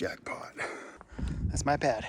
Jackpot. That's my pad.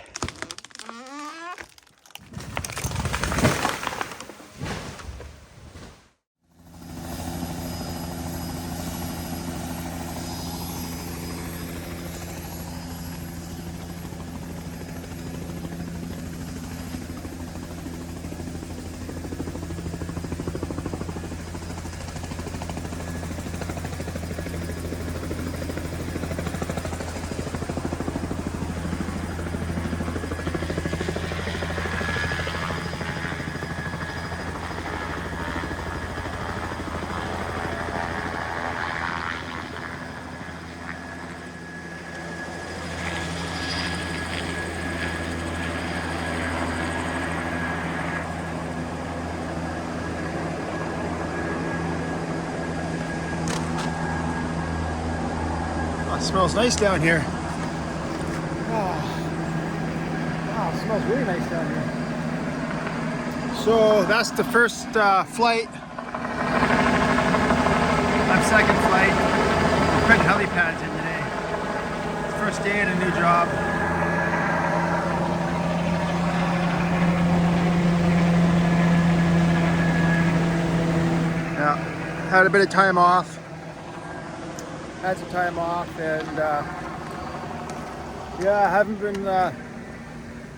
It smells nice down here. Oh, wow, it smells really nice down here. So that's the first flight. I'm second flight. We're putting heli-pads in today. First day in a new job. Yeah, had a bit of time off. Had some time off, and yeah, I haven't been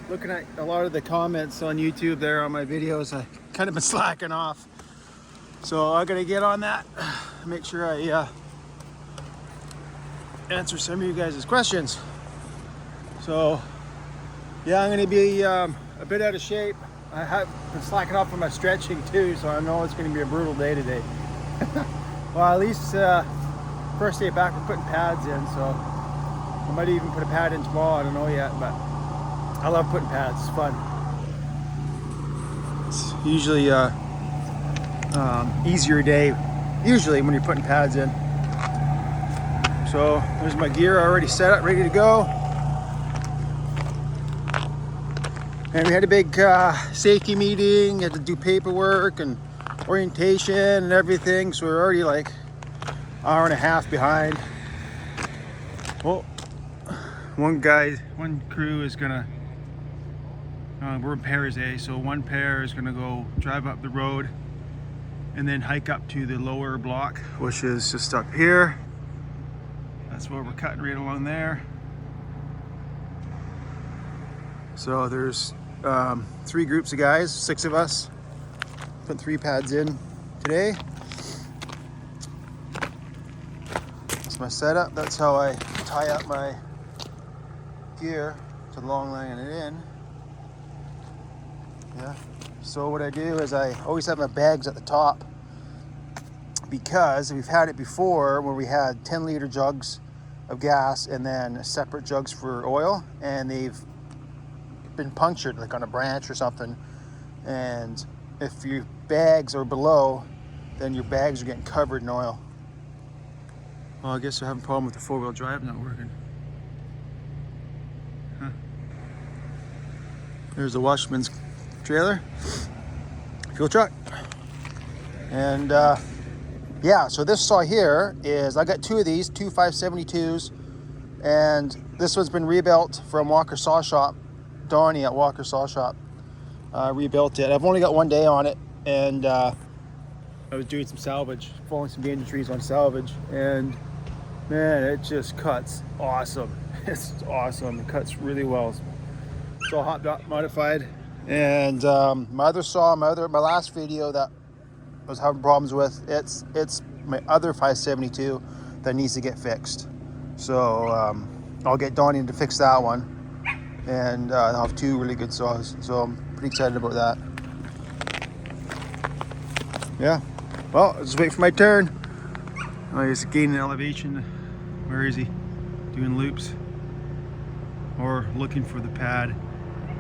looking at a lot of the comments on YouTube there on my videos. I kind of been slacking off, so I gotta get on that, make sure I answer some of you guys' questions. So yeah, I'm gonna be a bit out of shape. I have been slacking off on my stretching too, so I know it's gonna be a brutal day today. Well, at least first day back, we're putting pads in, so I might even put a pad in tomorrow. I don't know yet, but I love putting pads. It's fun. It's usually easier day, usually when you're putting pads in. So there's my gear already set up, ready to go. And we had a big safety meeting, had to do paperwork and orientation and everything, so we're already like hour and a half behind. Well, one crew is gonna, we're in pairs, so one pair is gonna go drive up the road and then hike up to the lower block, which is just up here. That's where we're cutting right along there. So there's 3 groups of guys, 6 of us. Put 3 pads in today. My setup, that's how I tie up my gear to the long line and it in. Yeah, so what I do is I always have my bags at the top, because we've had it before where we had 10-liter jugs of gas and then separate jugs for oil, and they've been punctured like on a branch or something, and if your bags are below, then your bags are getting covered in oil. Well, I guess I have a problem with the 4-wheel drive not working. Huh. There's the Washman's trailer, fuel truck. And yeah, so this saw here is, I got 2 of these, 2 572s, and this one's been rebuilt from Walker Saw Shop. Donnie at Walker Saw Shop rebuilt it. I've only got 1 day on it, and I was doing some salvage, falling some danger trees on salvage, and man, it just cuts awesome. It's awesome. It cuts really well. It's all hot modified. And my other saw, my last video that I was having problems with, it's my other 572 that needs to get fixed. So I'll get Donnie to fix that one, and I'll have 2 really good saws. So I'm pretty excited about that. Yeah. Well, I'll just wait for my turn. I just gaining elevation. Where is he? Doing loops or looking for the pad.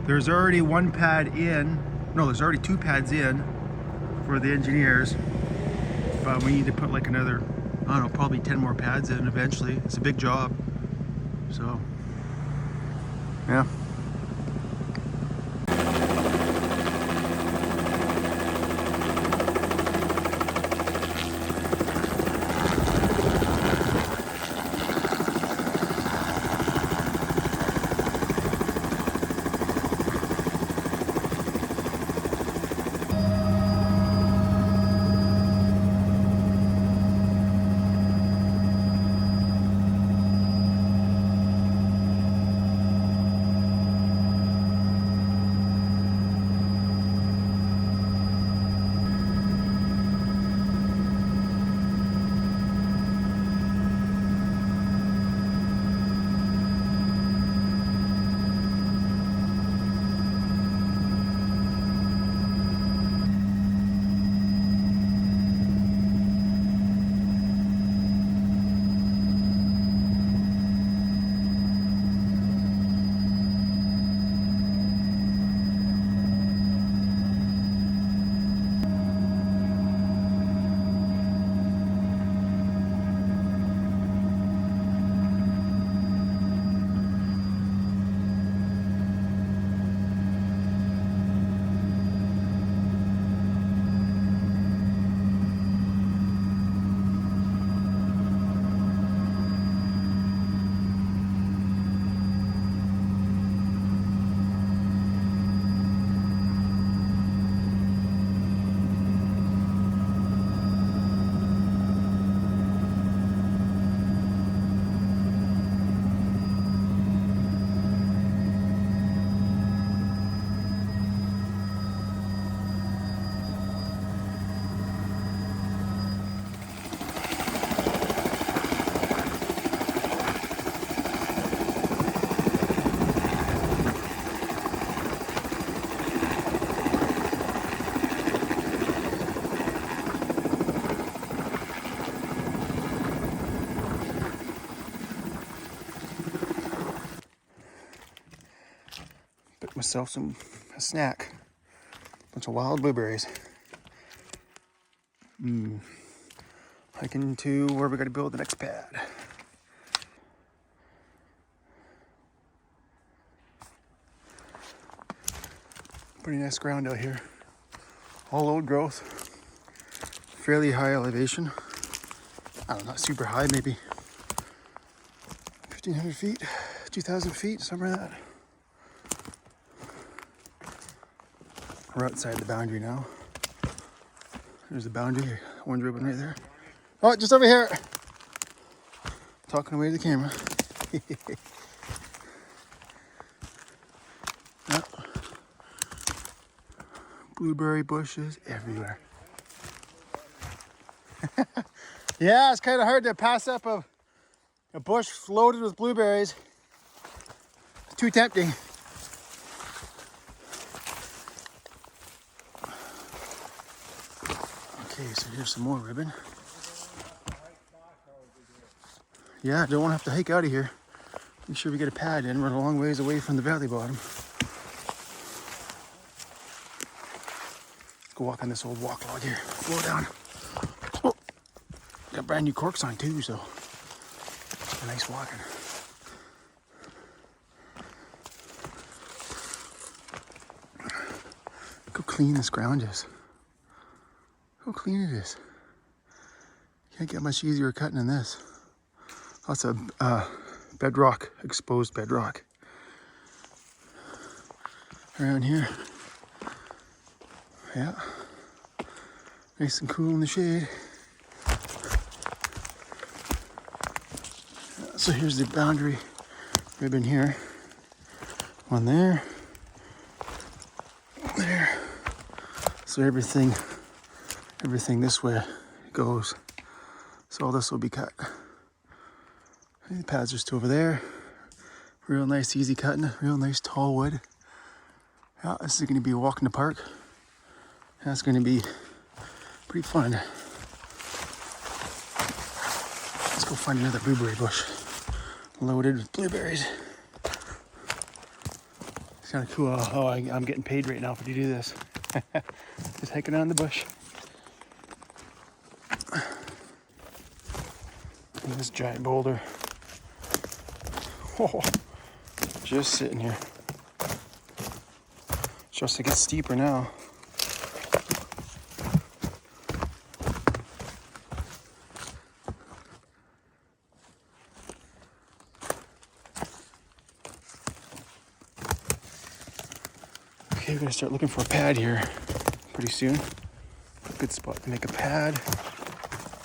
There's already 1 pad in. No, there's already 2 pads in for the engineers, but we need to put like another, I don't know, probably 10 more pads in eventually. It's a big job. So, yeah. got myself a snack. Bunch of wild blueberries. Hiking to where we got to build the next pad. Pretty nice ground out here. All old growth. Fairly high elevation. I don't know, not super high, maybe 1,500 feet, 2,000 feet, somewhere like that. We're outside the boundary now. There's the boundary, orange ribbon right there. Oh, just over here. Talking away to the camera. Yeah. Blueberry bushes everywhere. Yeah, it's kind of hard to pass up a bush loaded with blueberries. It's too tempting. Okay, so here's some more ribbon. Yeah, don't want to have to hike out of here. Make sure we get a pad in. We're a long ways away from the valley bottom. Let's go walk on this old walk log here. Slow down. Oh, got brand new corks on too, so nice walking. Look how clean this ground is. How clean it is. Can't get much easier cutting than this. Lots of bedrock, exposed bedrock around here. Yeah, nice and cool in the shade. So here's the boundary ribbon here. One there. There. So everything this way goes. So all this will be cut. The pads are just over there. Real nice, easy cutting. Real nice tall wood. Yeah, this is going to be a walk in the park. That's going to be pretty fun. Let's go find another blueberry bush loaded with blueberries. It's kind of cool how I'm getting paid right now to do this. Just hiking on the bush. And this giant boulder. Oh, just sitting here. Just to get steeper now. Okay, we're gonna start looking for a pad here pretty soon. Good spot to make a pad.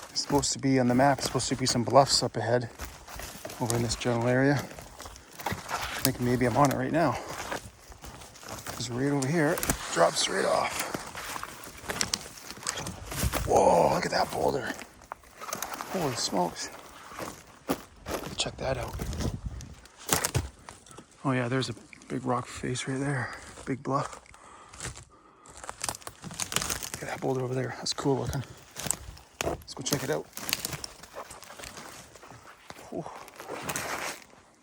It's supposed to be on the map, it's supposed to be some bluffs up ahead over in this general area. I think maybe I'm on it right now. Because right over here, it drops right off. Whoa, look at that boulder. Holy smokes. Check that out. Oh yeah, there's a big rock face right there. Big bluff. Look at that boulder over there. That's cool looking. Let's go check it out. Oh.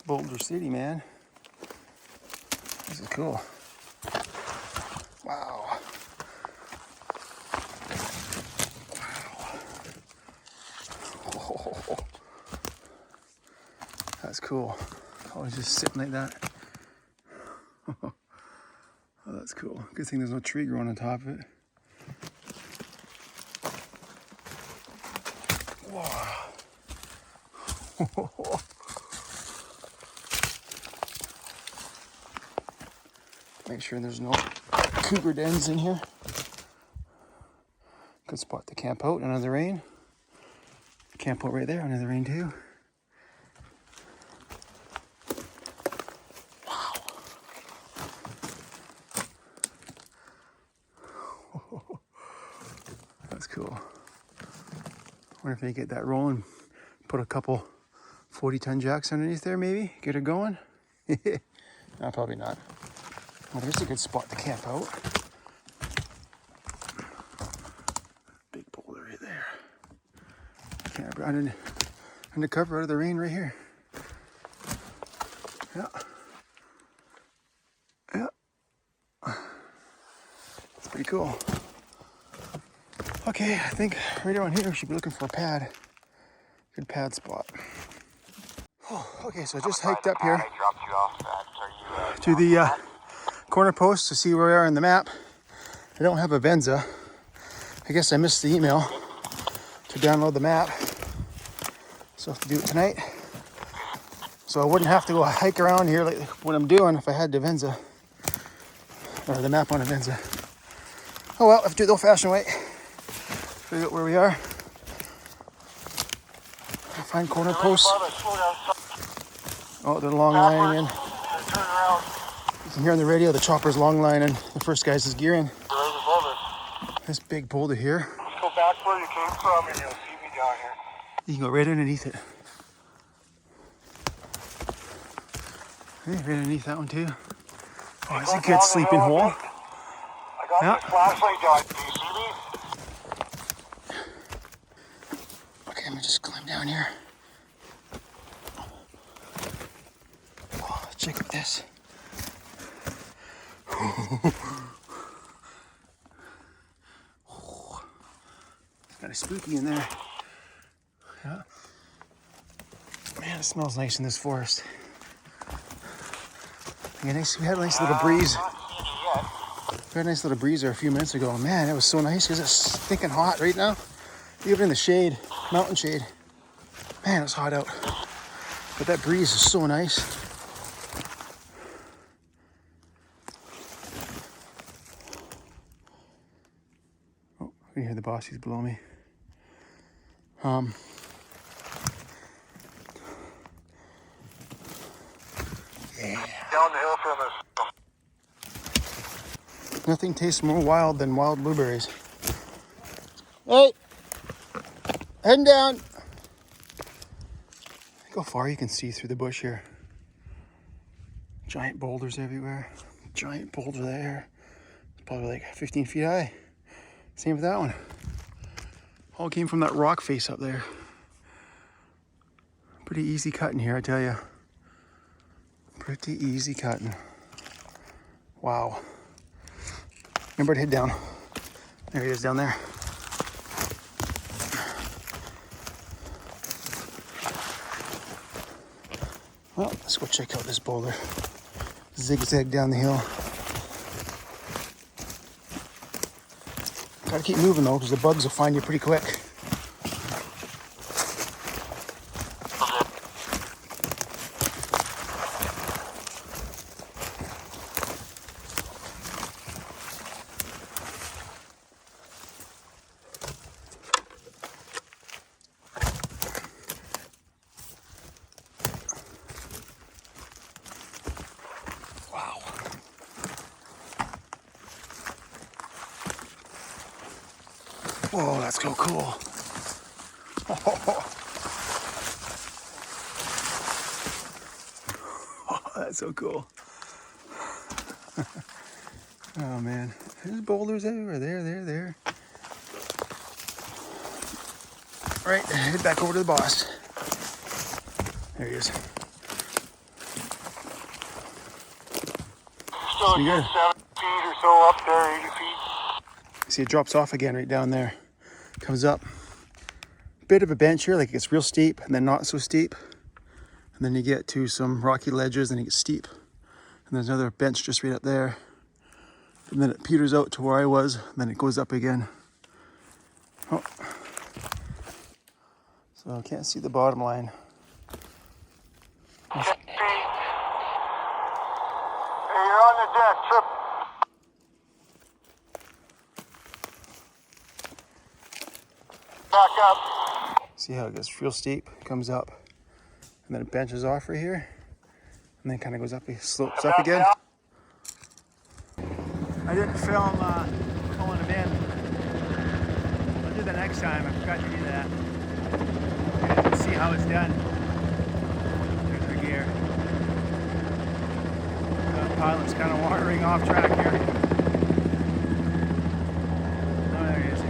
Boulder City, man. This is cool. Wow. Oh. That's cool. Oh, it's just sitting like that. Oh, that's cool. Good thing there's no tree growing on top of it. Wow. Make sure there's no cougar dens in here. Good spot to camp out under the rain. Camp out right there under the rain too. Wow. That's cool. Wonder if they get that rolling. Put a couple 40-ton jacks underneath there maybe. Get it going. No, probably not. Well, there's a good spot to camp out. Big boulder right there. Camp under cover out of the rain right here. Yeah. Yeah. cool. Okay, I think right around here we should be looking for a pad. Good pad spot. Oh, okay, so I just hiked up here to the corner post to see where we are in the map. I don't have a Venza. I guess I missed the email to download the map. So I have to do it tonight. So I wouldn't have to go hike around here like what I'm doing if I had the Venza. Or the map on a Venza. Oh well, I have to do it the old-fashioned way. Figure out where we are. Find corner posts. Oh, they're long lining in. You can hear on the radio the chopper's long lining. The first guy's is gearing. This big boulder here. Just go back where you came from and you'll see me down here. You can go right underneath it. Hey, right underneath that one too. Oh, it's a good sleeping hole. I got my flashlight down. Do you see me? Okay, I'm gonna just climb down here. Oh, check out this. It's kind of spooky in there. Yeah. Man, it smells nice in this forest. We had a nice little breeze. We had a nice little breeze there a few minutes ago. Man, it was so nice because it's stinking hot right now. Even in the shade, mountain shade. Man, it's hot out. But that breeze is so nice. Oh, I can hear the bossies below me. Yeah. Down the hill from us. Nothing tastes more wild than wild blueberries. Hey! Heading down. Look how far you can see through the bush here. Giant boulders everywhere. Giant boulder there. It's probably like 15 feet high. Same with that one. All came from that rock face up there. Pretty easy cutting here, I tell you. Pretty easy cutting. Wow. Remember to head down. There he is down there. Well, let's go check out this boulder. Zigzag down the hill. Gotta keep moving though, because the bugs will find you pretty quick. Whoa, that's so cool. Oh, that's so cool. Oh man, there's boulders everywhere. There. All right, head back over to the boss. There he is. Still See, 7 feet or so up there, 80 feet. See, it drops off again right down there. Comes up. Bit of a bench here, like it gets real steep and then not so steep. And then you get to some rocky ledges and it gets steep. And there's another bench just right up there. And then it peters out to where I was, and then it goes up again. Oh. So I can't see the bottom line. 10 feet. Hey, you're on the deck, trip. Back up. See how it gets real steep, comes up, and then it benches off right here, and then kind of goes up, slopes up again. I didn't film pulling them in. I'll do that next time. I forgot to do that. You can see how it's done. There's our gear. The pilot's kind of wandering off track here. Oh, there he is.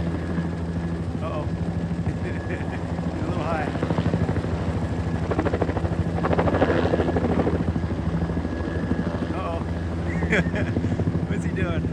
Uh-oh. He's a little high. Uh-oh. What's he doing?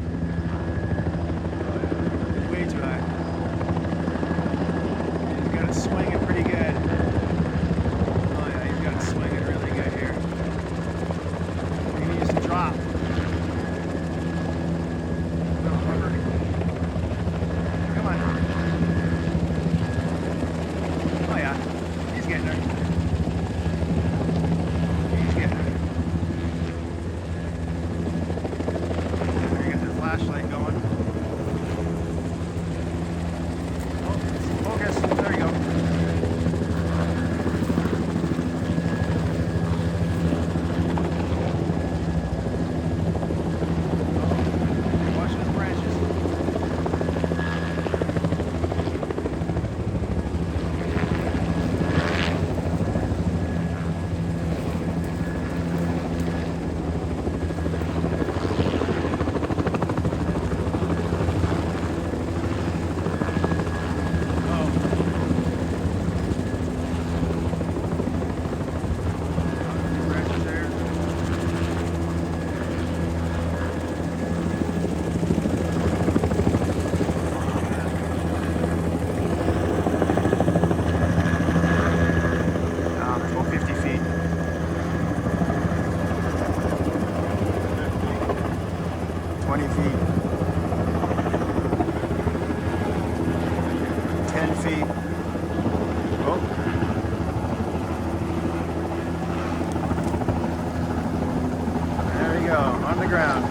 There we go, on the ground.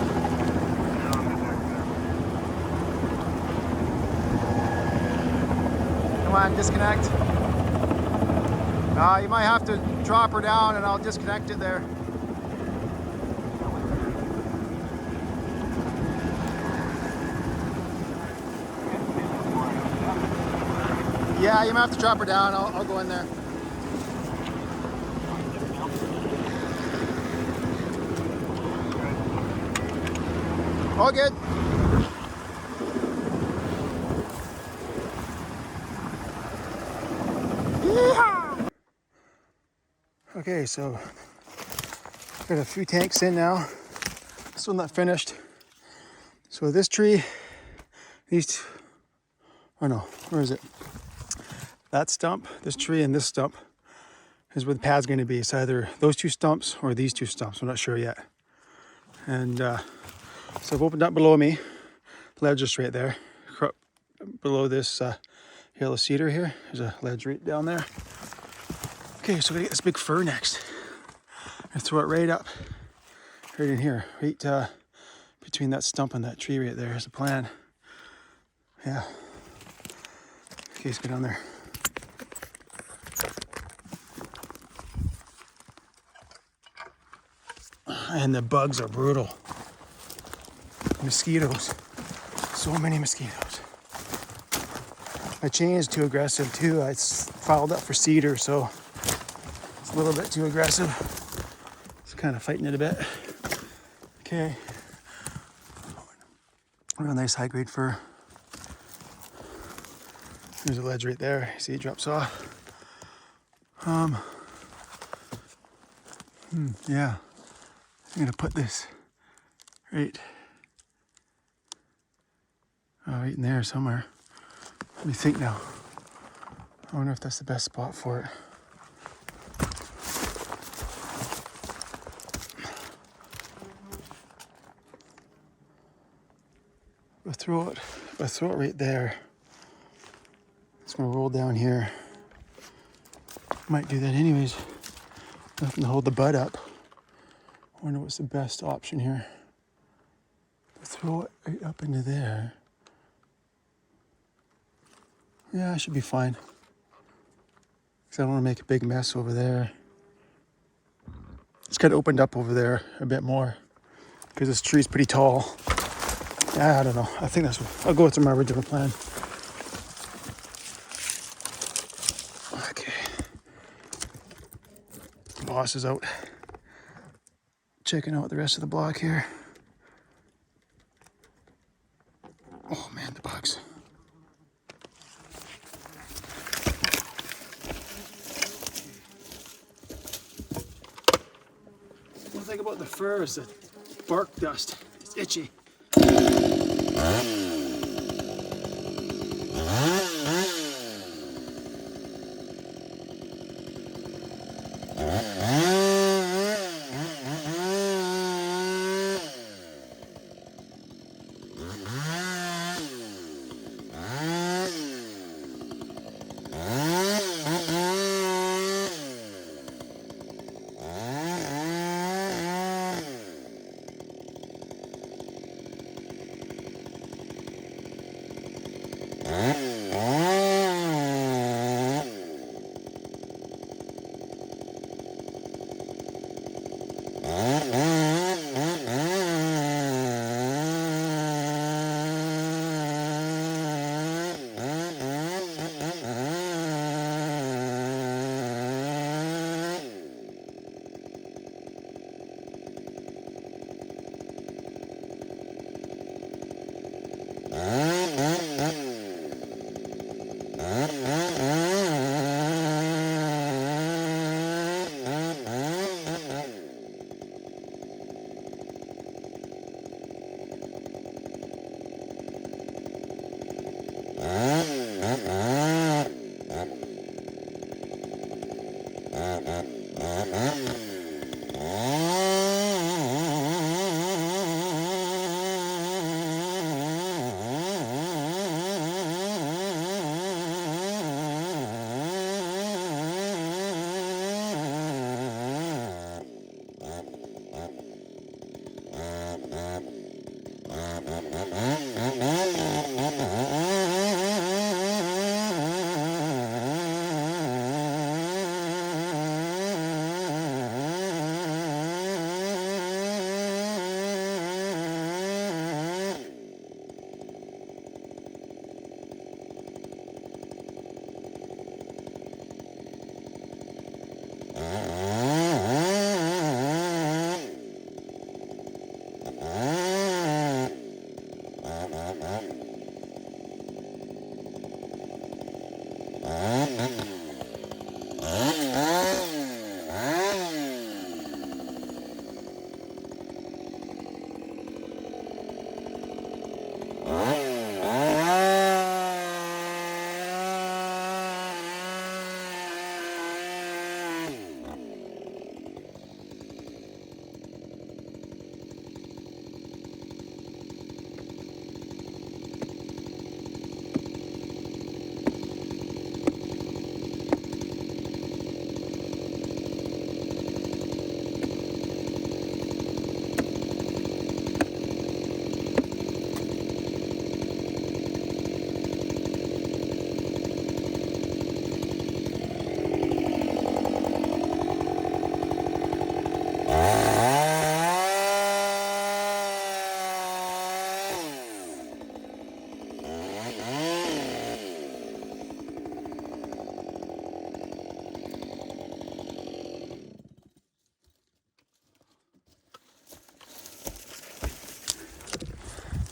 Come on, disconnect. You might have to drop her down and I'll disconnect it there. Yeah, you might have to drop her down. I'll go in there. All good. Yeehaw! Okay, so got a few tanks in now. Still not finished. So this tree, these two, oh no, where is it? That stump, this tree, and this stump is where the pad's going to be. It's either those two stumps or these two stumps. I'm not sure yet. And so I've opened up below me. Ledge just right there. Below this yellow cedar here. There's a ledge right down there. Okay, so we're gonna get this big fir next. And throw it right up, right in here, right between that stump and that tree right there. Here's the plan. Yeah. Okay, let's go down there. And the bugs are brutal. Mosquitoes. So many mosquitoes. My chain is too aggressive too. It's filed up for cedar, so it's a little bit too aggressive. It's kind of fighting it a bit. Okay. Real nice high grade fir. There's a ledge right there. See, it drops off. Yeah. I'm gonna put this right in there somewhere. Let me think now. I wonder if that's the best spot for it. If I throw it right there, it's gonna roll down here. Might do that anyways. Nothing to hold the bud up. I wonder what's the best option here. Throw it right up into there. Yeah, I should be fine. Because I don't want to make a big mess over there. It's kind of opened up over there a bit more. Because this tree's pretty tall. Yeah, I don't know. I think that's what, I'll go with my original plan. Okay. Boss is out. Checking out the rest of the block here. Oh man, the bugs. One thing about the fir is the bark dust. It's itchy.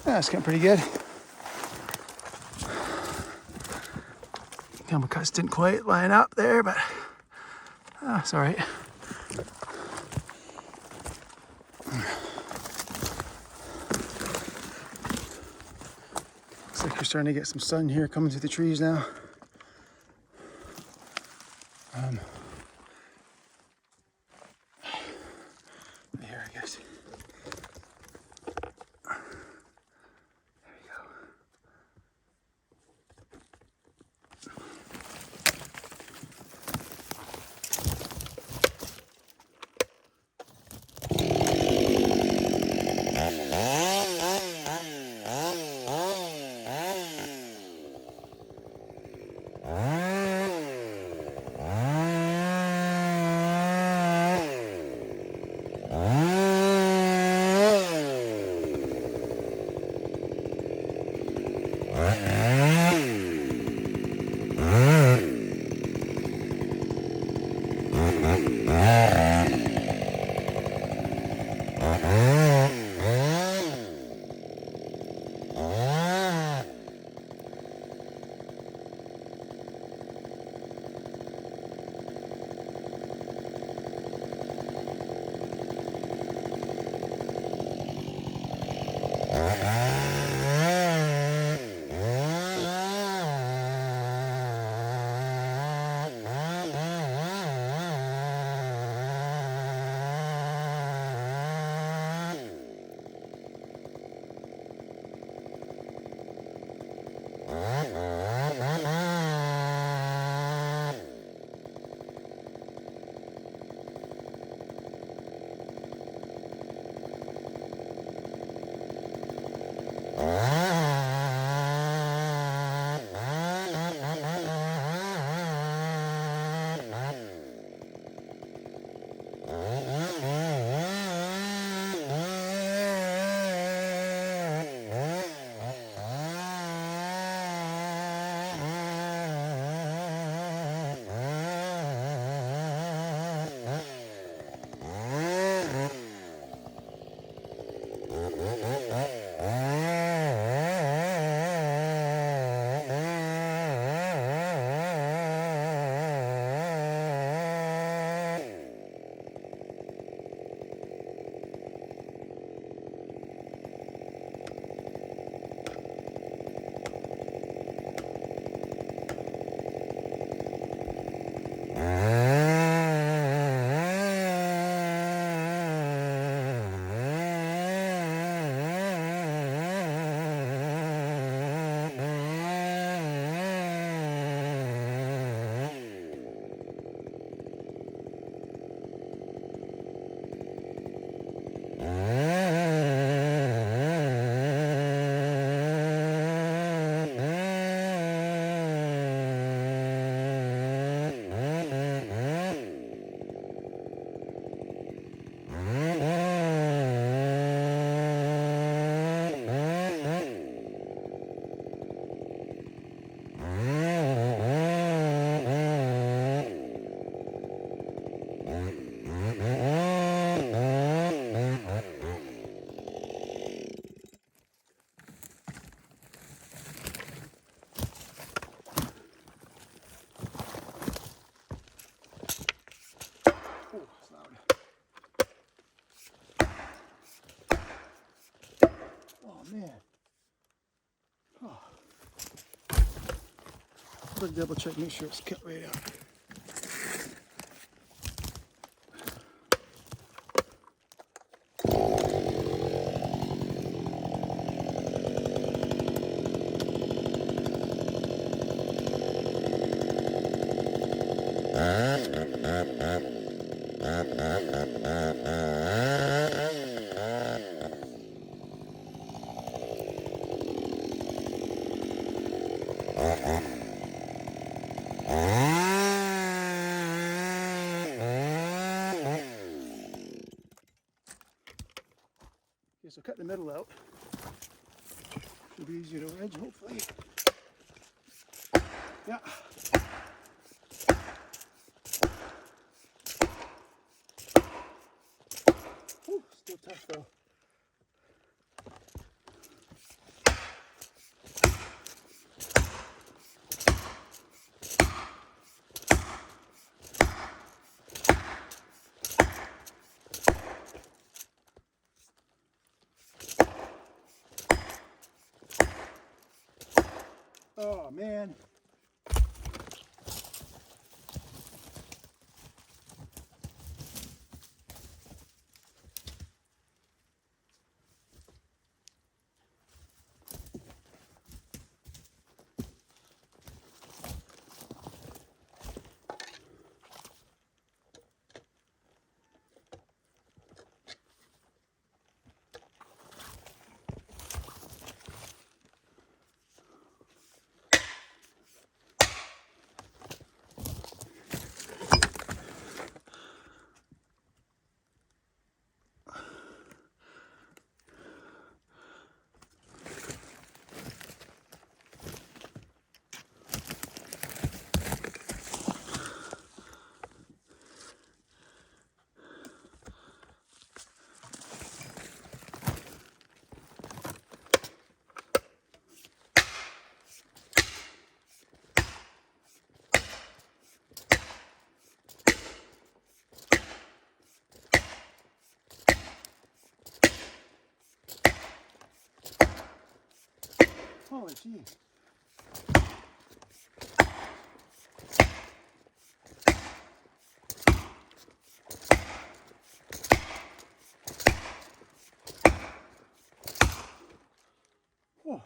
That's getting pretty good. Camel cuts didn't quite line up there, but it's all right. Looks like we're starting to get some sun here coming through the trees now. Here, I guess. Man. Oh. Quick double check, make sure it's cut right out. Okay, so cut the middle out. Should be easier to wedge, hopefully. Yeah. Whew, still tough though. in. Holy gee. Whoa.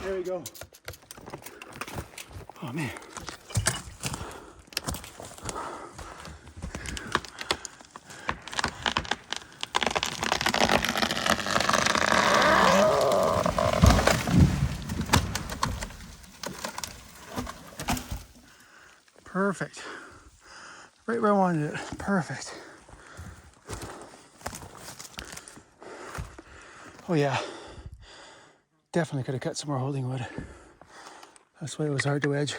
There we go. Oh man. Perfect. Right where I wanted it. Perfect. Oh yeah. Definitely could have cut some more holding wood. That's why it was hard to wedge.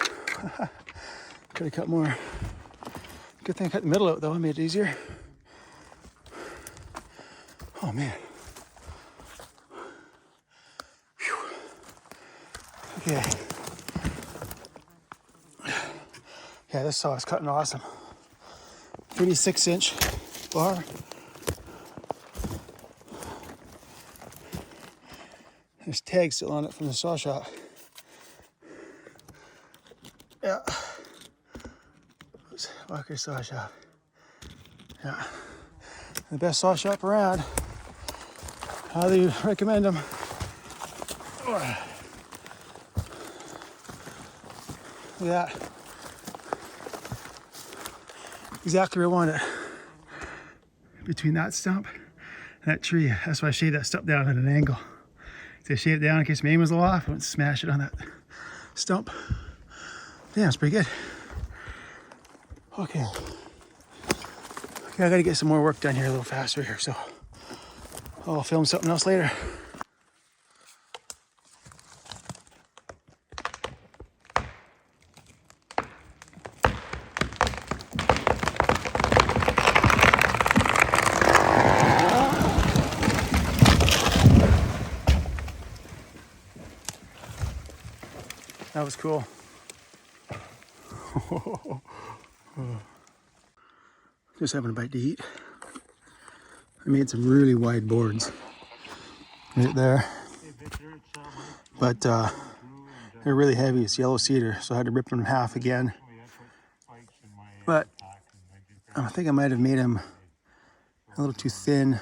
Could have cut more. Good thing I cut the middle out though, it made it easier. Oh man. Whew. Okay. Yeah, this saw is cutting awesome. 36-inch bar. There's tags still on it from the saw shop. Yeah. Walker saw shop. Yeah. The best saw shop around. Highly recommend them. Yeah. Exactly where I want it. Between that stump and that tree. That's why I shaved that stump down at an angle. So I shaved it down in case my aim was a little off. I wouldn't smash it on that stump. Yeah, it's pretty good. Okay. Okay, I gotta get some more work done here a little faster here, so I'll film something else later. That was cool. Just having a bite to eat. I made some really wide boards right there, but they're really heavy. It's yellow cedar, so I had to rip them in half again. But I think I might have made them a little too thin.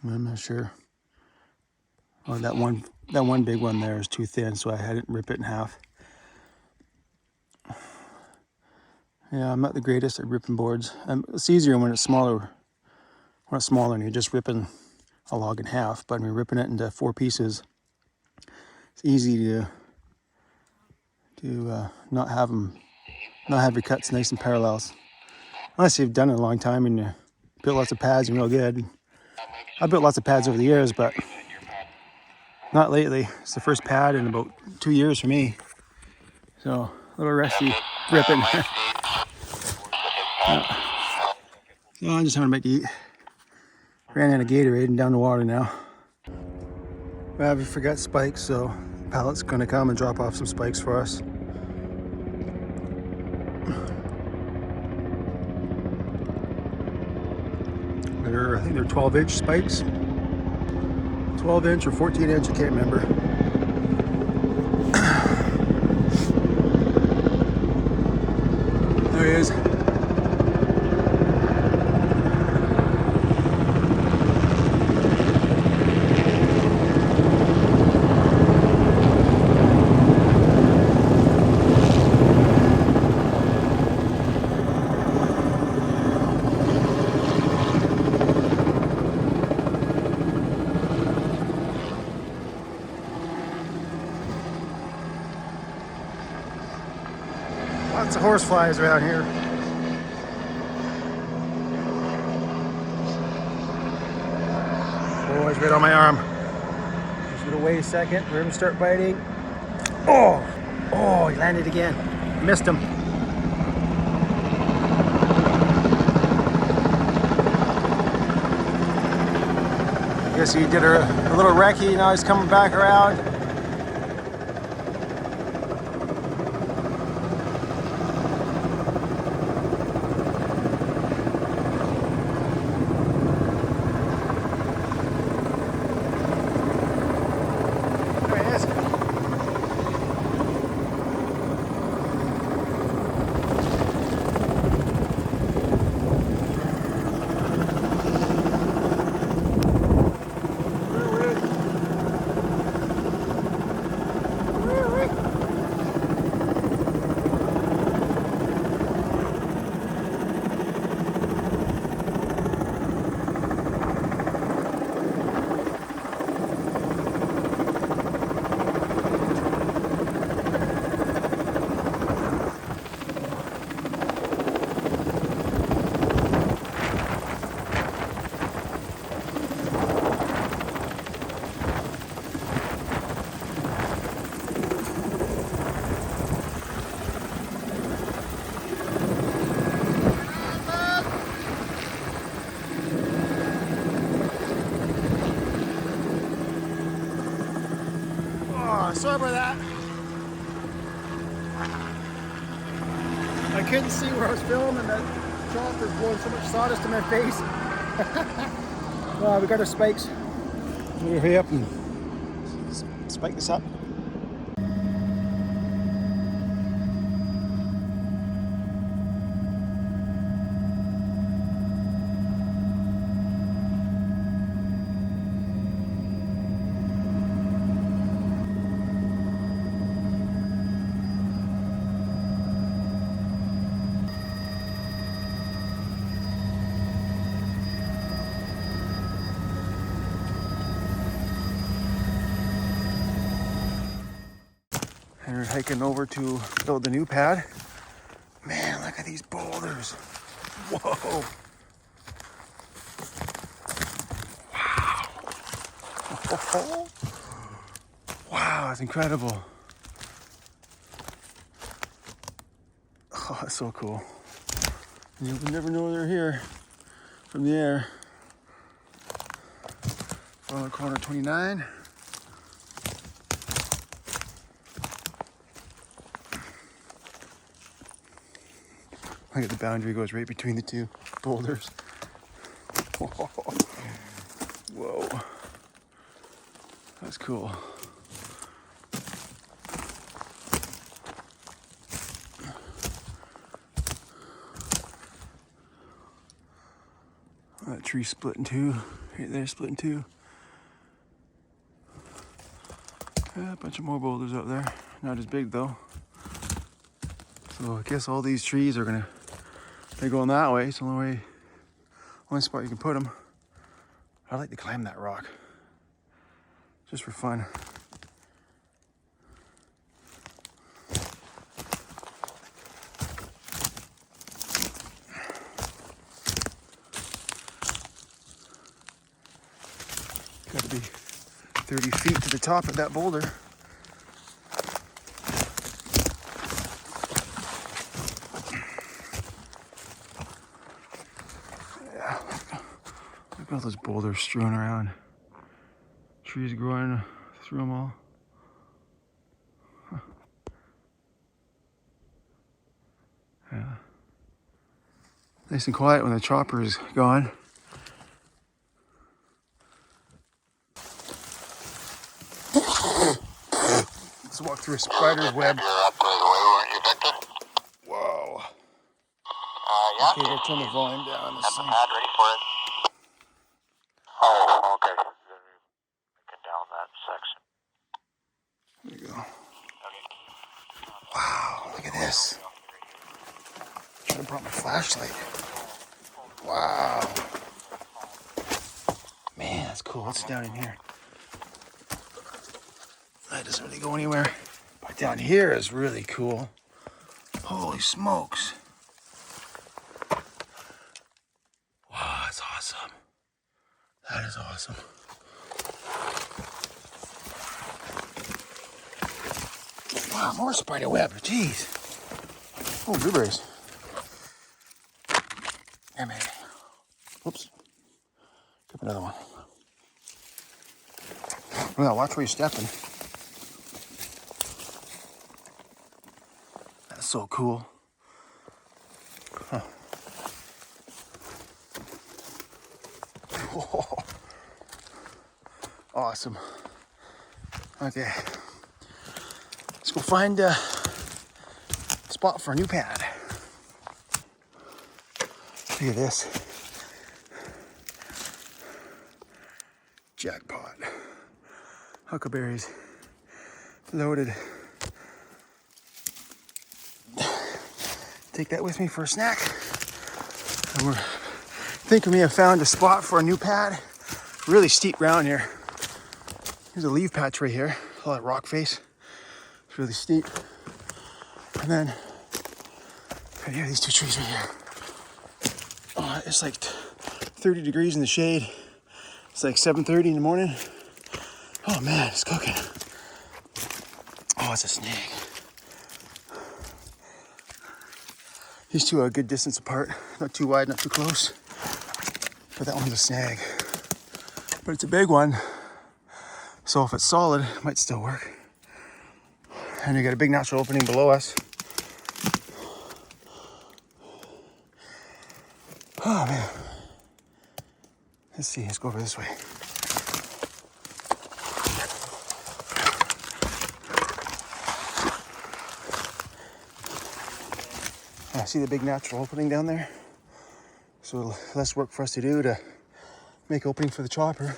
I'm not sure. Oh, that one that one big one there is too thin, so I had to rip it in half. Yeah, I'm not the greatest at ripping boards. It's easier when it's smaller. When it's smaller and you're just ripping a log in half, but when you're ripping it into 4 pieces, it's easy to not have your cuts nice and parallels. Unless you've done it a long time and you built lots of pads and real good. I built lots of pads over the years, but not lately. It's the first pad in about 2 years for me. So a little rusty ripping. So I'm just having to make eat. Ran out of Gatorade and down the water now. I forgot spikes, so pallet's gonna come and drop off some spikes for us. I think they're 12-inch spikes. 12-inch or 14-inch, I can't remember. There he is. Lots of horse flies around here. Oh, he's right on my arm. Just gonna wait a second. We're gonna start biting. Oh, he landed again. Missed him. I guess he did a little recce. Now he's coming back around. Sorry about that. I couldn't see where I was filming. That chopper was blowing so much sawdust in my face. Well, we got our spikes. We'll hurry up and spike this up. And we're hiking over to build the new pad. Man, look at these boulders. Whoa. Wow. Wow, that's incredible. Oh, that's so cool. You would never know they're here from the air. On corner 29. Look at the boundary goes right between the two boulders. Whoa. That's cool. That tree split in two. Right there, split in two. bunch of more boulders up there. Not as big though. So I guess all these trees are they're going that way. It's the only spot you can put them. I like to climb that rock, just for fun. Got to be 30 feet to the top of that boulder. Yeah, look at all those boulders strewn around. Trees growing through them all. Huh. Yeah. Nice and quiet when the chopper is gone. Let's walk through a spider's web. Whoa. Yeah. Okay, gotta turn the volume down on this Have the thing. pad ready for it. Oh, okay. Get down that section. There you go. Wow, look at this. Should have brought my flashlight. Wow. Man, that's cool. What's down in here? That doesn't really go anywhere. But down here is really cool. Holy smokes. Wow, that's awesome. That is awesome. Wow, more spider web. Jeez. Oh, blueberries. Yeah, man. Whoops. Grab another one. Well, watch where you're stepping. That's so cool. Huh. Whoa. Awesome. Okay. Let's go find a spot for a new pad. Look at this. Jackpot. Huckleberries. Loaded. Take that with me for a snack. And we're thinking we have found a spot for a new pad. Really steep ground here. There's a leaf patch right here. All that rock face. It's really steep. And then right here, these two trees right here. Oh, it's like 30 degrees in the shade. It's like 7:30 in the morning. Oh man, it's cooking. Oh, it's a snag. These two are a good distance apart. Not too wide, not too close. But that one's a snag. But it's a big one. So if it's solid, it might still work. And you got a big natural opening below us. Oh man. Let's see, let's go over this way. I see the big natural opening down there. So less work for us to do to make opening for the chopper.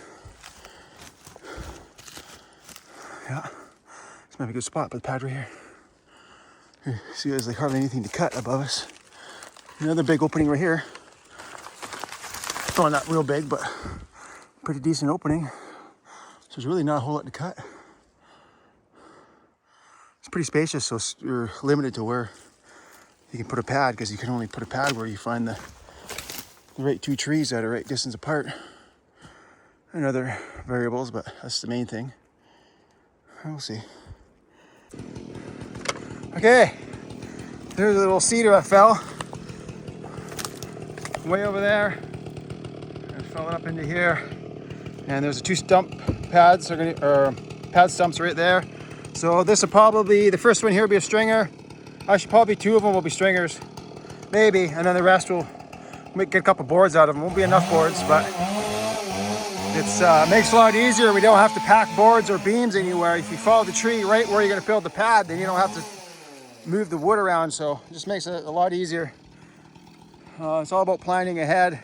Yeah, this might be a good spot, but the pad right here. Here, see, there's like hardly anything to cut above us. Another big opening right here. Oh, not real big, but pretty decent opening. So there's really not a whole lot to cut. It's pretty spacious, so you're limited to where you can put a pad, because you can only put a pad where you find the right two trees that are right distance apart. And other variables, but that's the main thing. We'll see. Okay, there's a little cedar that fell way over there. And fell up into here. And there's two stump pads, or pad stumps right there. So this will probably, the first one here will be a stringer. Actually, probably two of them will be stringers, maybe, and then the rest will get a couple boards out of them. Won't be enough boards, but it's makes it a lot easier. We don't have to pack boards or beams anywhere. If you follow the tree right where you're going to build the pad, then you don't have to move the wood around. So it just makes it a lot easier. It's all about planning ahead.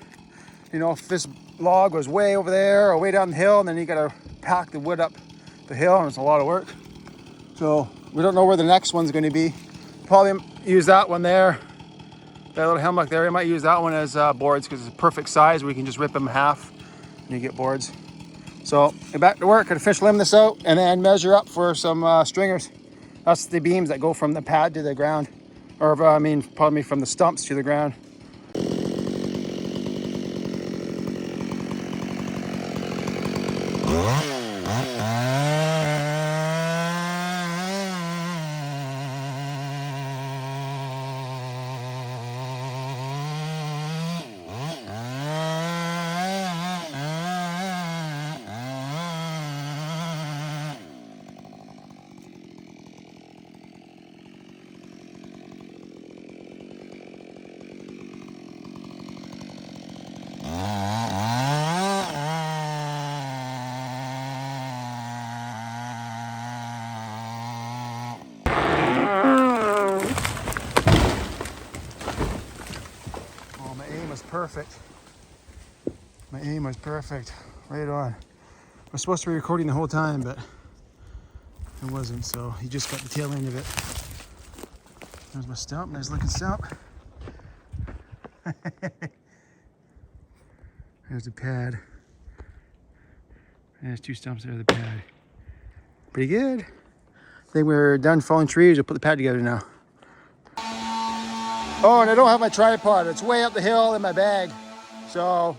You know, if this log was way over there or way down the hill, and then you got to pack the wood up the hill, and it's a lot of work. So we don't know where the next one's going to be. Probably use that one there. That little hemlock there. I might use that one as boards because it's a perfect size where you can just rip them in half and you get boards. So get back to work. Gonna fish limb this out and then measure up for some stringers. That's the beams that go from the pad to the ground. Or I mean, pardon me, from the stumps to the ground. Perfect. My aim was perfect. Right on. I was supposed to be recording the whole time, but it wasn't, so he just got the tail end of it. There's my stump, nice looking stump. There's the pad. There's 2 stumps there, the pad. Pretty good. I think we're done falling trees. We'll put the pad together now. Oh, and I don't have my tripod. It's way up the hill in my bag. So,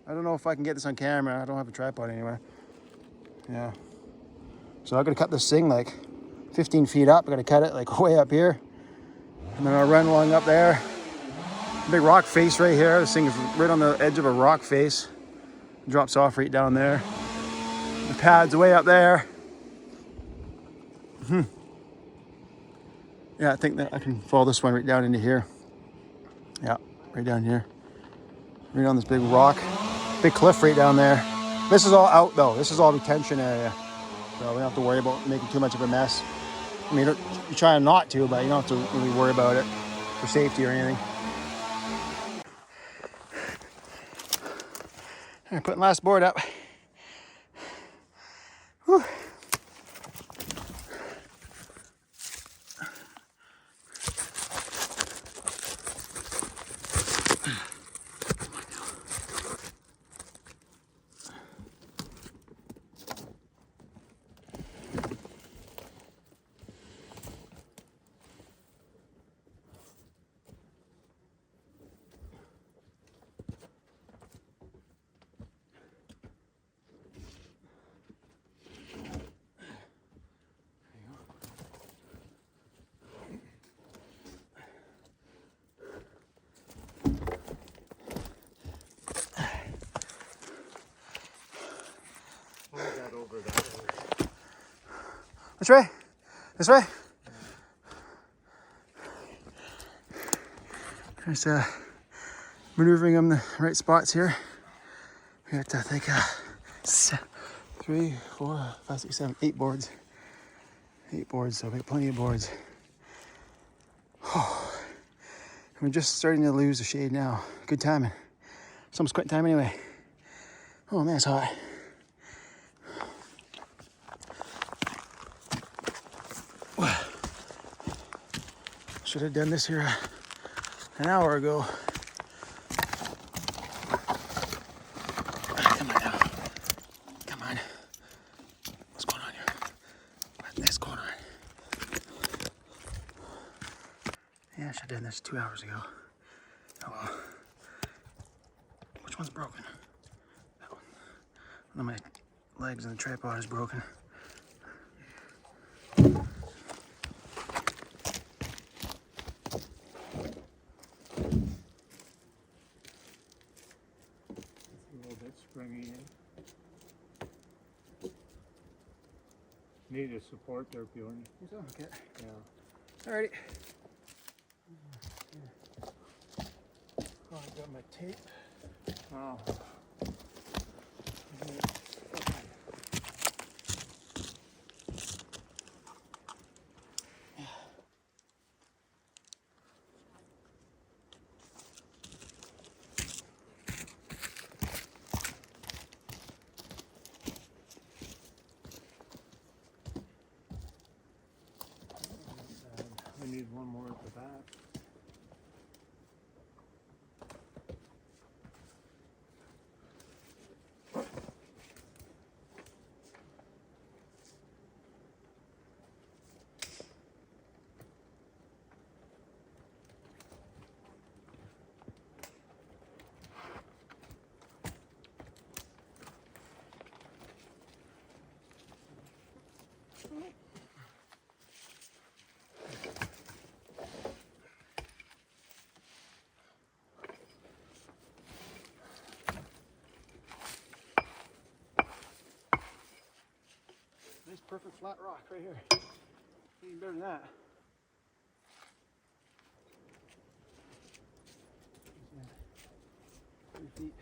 I don't know if I can get this on camera. I don't have a tripod anywhere. Yeah. So I gotta cut this thing like 15 feet up. I gotta cut it like way up here. And then I'll run along up there. Big rock face right here. This thing is right on the edge of a rock face. Drops off right down there. The pad's way up there. Yeah, I think that I can follow this one right down into here. Yeah, right down here. Right on this big rock. Big cliff right down there. This is all out though. This is all retention area. So we don't have to worry about making too much of a mess. I mean, you try not to, but you don't have to really worry about it for safety or anything. All right, putting last board up. Whew. Which way? This way? Just maneuvering them the right spots here. We got, I think, 3, 4, 5, 6, 7, 8 boards. 8 boards, so we got plenty of boards. Oh, we're just starting to lose the shade now. Good timing. It's almost quit time anyway. Oh man, it's hot. Should have done this here an hour ago. Come on now. Come on. What's going on here? What is going on? Yeah, I should have done this 2 hours ago. Oh well. Which one's broken? That one. One of my legs and the tripod is broken. Need a support there, Bjorn. Okay. Yeah. Alrighty. Oh, I got my tape. Oh. need one more at the back. Nice perfect flat rock right here. Even better than that. Yeah. 3 feet.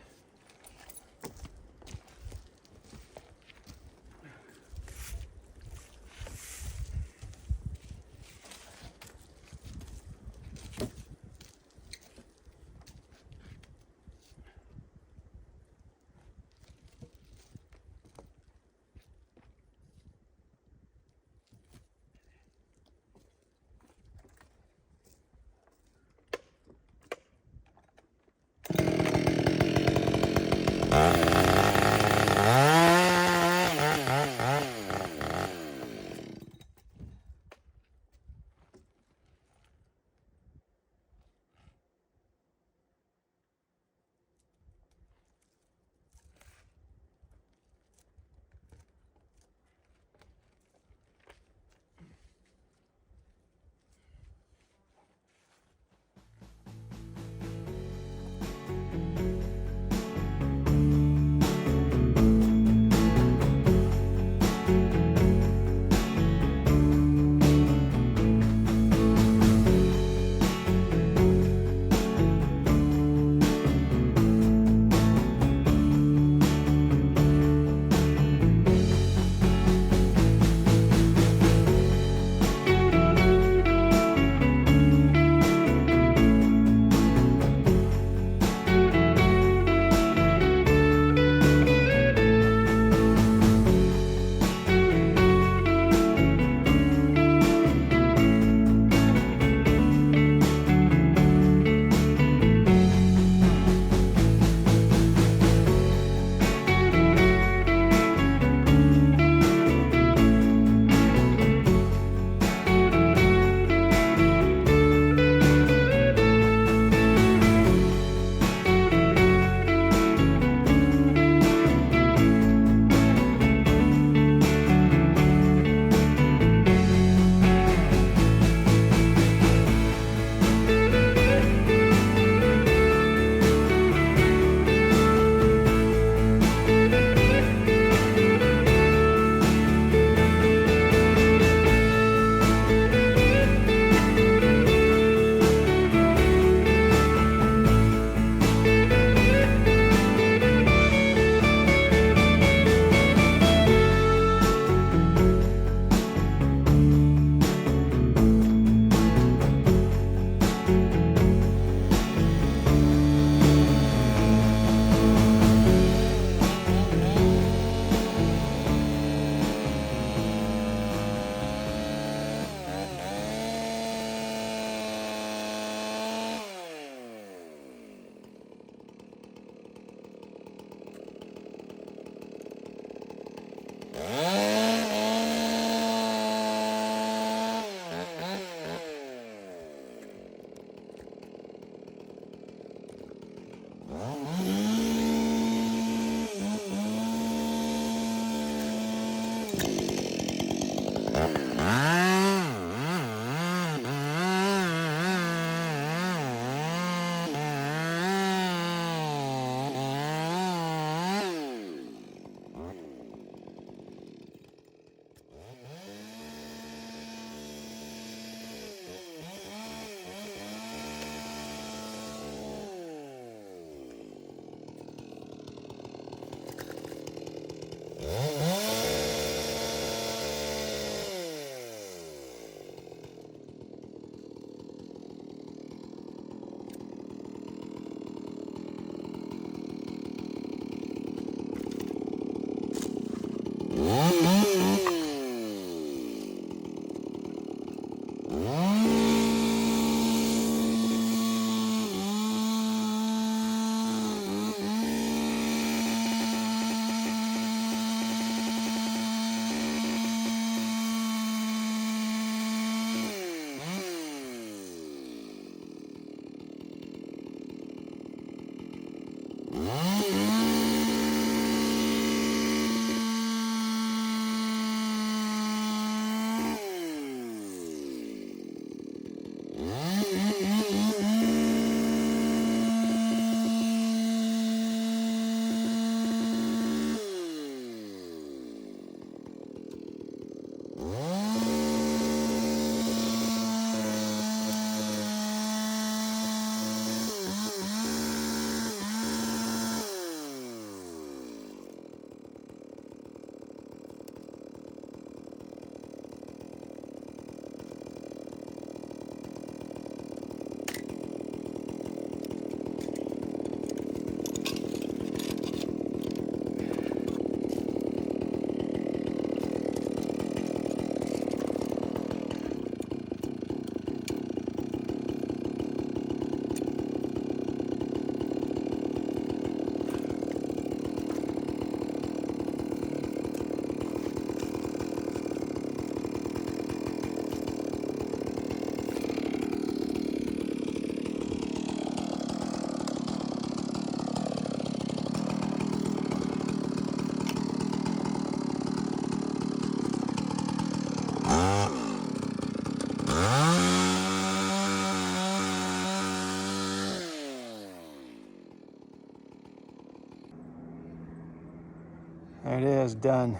There it is, done.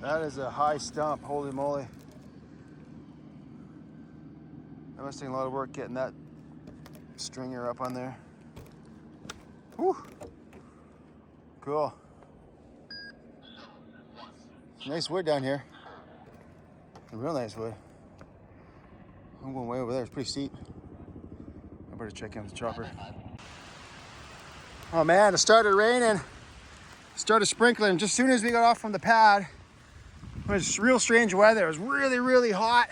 That is a high stump, holy moly. I must have taken a lot of work getting that stringer up on there. Whew. Cool. Nice wood down here. Real nice wood. I'm going way over there, it's pretty steep. I better check in with the chopper. Oh man, it started raining. Started sprinkling just as soon as we got off from the pad. It was real strange weather. It was really, really hot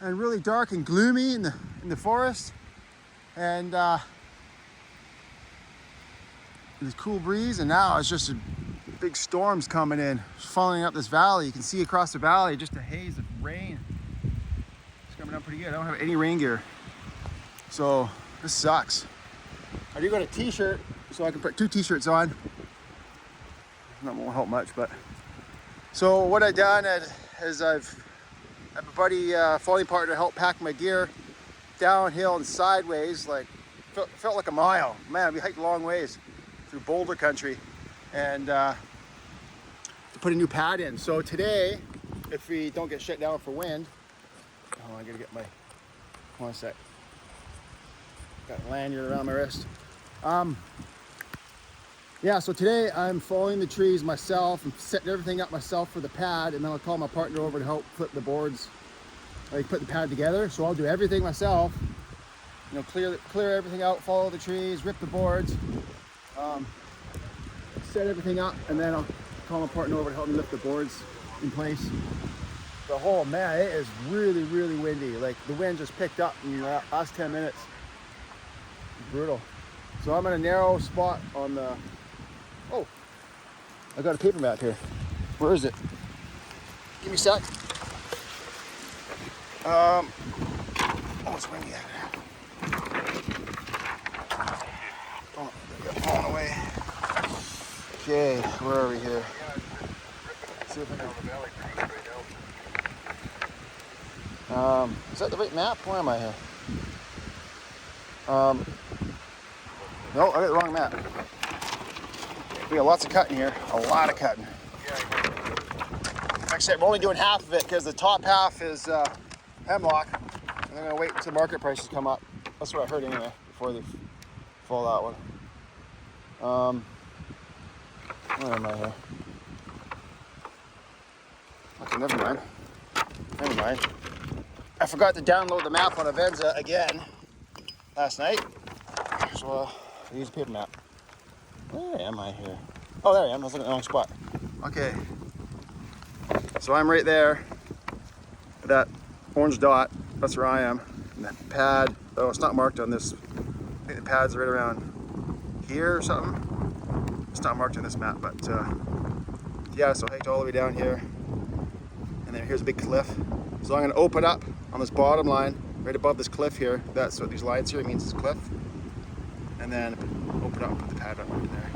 and really dark and gloomy in the forest. And this cool breeze, and now it's just a big storms coming in. It's following up this valley. You can see across the valley just a haze of rain. It's coming up pretty good. I don't have any rain gear, so this sucks. I do got a t-shirt, so I can put 2 t-shirts on. That won't help much, but. So what I've done is I've a buddy, falling partner, to help pack my gear downhill and sideways, like felt like a mile. Man, we hiked a long ways through boulder country, and to put a new pad in. So today, if we don't get shut down for wind, oh, I gotta get my, one sec. Got a lanyard around my wrist. Yeah, so today I'm following the trees myself and setting everything up myself for the pad, and then I'll call my partner over to help flip the boards, like put the pad together. So I'll do everything myself, you know, clear everything out, follow the trees, rip the boards, set everything up, and then I'll call my partner over to help me lift the boards in place. The whole, man, it is really, really windy. Like the wind just picked up in the last 10 minutes. It's brutal. So I'm in a narrow spot on the, oh, I got a paper map here. Where is it? Give me a sec. Oh, it's windy out there. Oh, they're falling away. Okay, where are we here? See if I can. Is that the right map? Where am I here? No, I got the wrong map. We got lots of cutting here, a lot of cutting. Actually, I'm only doing half of it because the top half is hemlock, and I'm gonna wait until market prices come up. That's what I heard anyway, before they fall that one. Where am I here? Okay, never mind. Never mind. I forgot to download the map on Avenza again last night, so I used a paper map. Where am I here? Oh, there I am. I was looking at the wrong spot. Okay. So I'm right there. That orange dot, that's where I am. And that pad, oh, it's not marked on this. I think the pad's right around here or something. It's not marked on this map, but yeah, so I hiked all the way down here. And then here's a big cliff. So I'm gonna open up on this bottom line, right above this cliff here. That's what these lines here, it means it's a cliff. And then open up and put the pad up right there.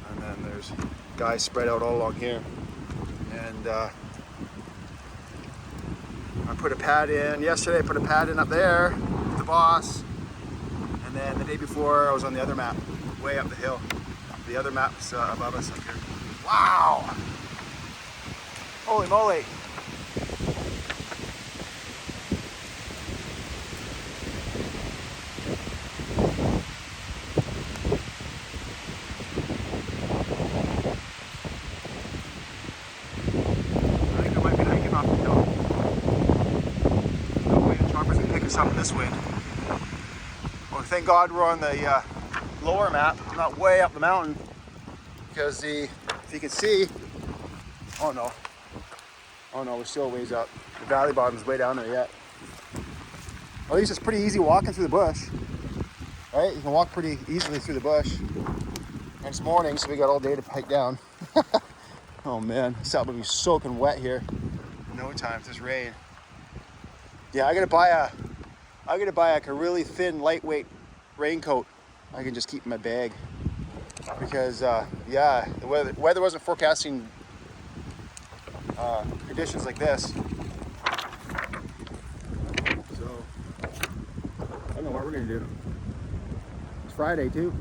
And then there's guys spread out all along here. And I put a pad in yesterday. I put a pad in up there with the boss. And then the day before I was on the other map, way up the hill. The other map's above us up here. Wow! Holy moly! Up this wind. Well, thank God we're on the lower map, not way up the mountain, because if you can see, oh no, we're still a ways up. The valley bottom's way down there yet. At least it's pretty easy walking through the bush, right? You can walk pretty easily through the bush. And it's morning, so we got all day to hike down. Oh man, this out will be soaking wet here. No time for this rain. Yeah, I gotta buy like a really thin, lightweight raincoat I can just keep in my bag. Because yeah, the weather wasn't forecasting conditions like this. So I don't know what we're gonna do. It's Friday too.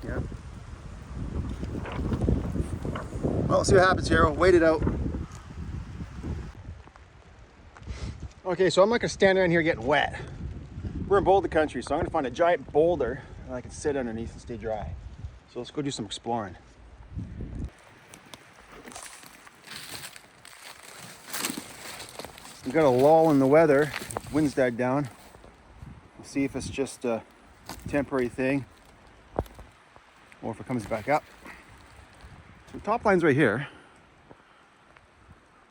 Yeah. Well, let's see what happens here. We'll wait it out. Okay, so I'm not gonna stand around here getting wet. We're in boulder country, so I'm gonna find a giant boulder that I can sit underneath and stay dry. So let's go do some exploring. We got a lull in the weather. Wind's died down. We'll see if it's just a temporary thing or if it comes back up. So the top line's right here.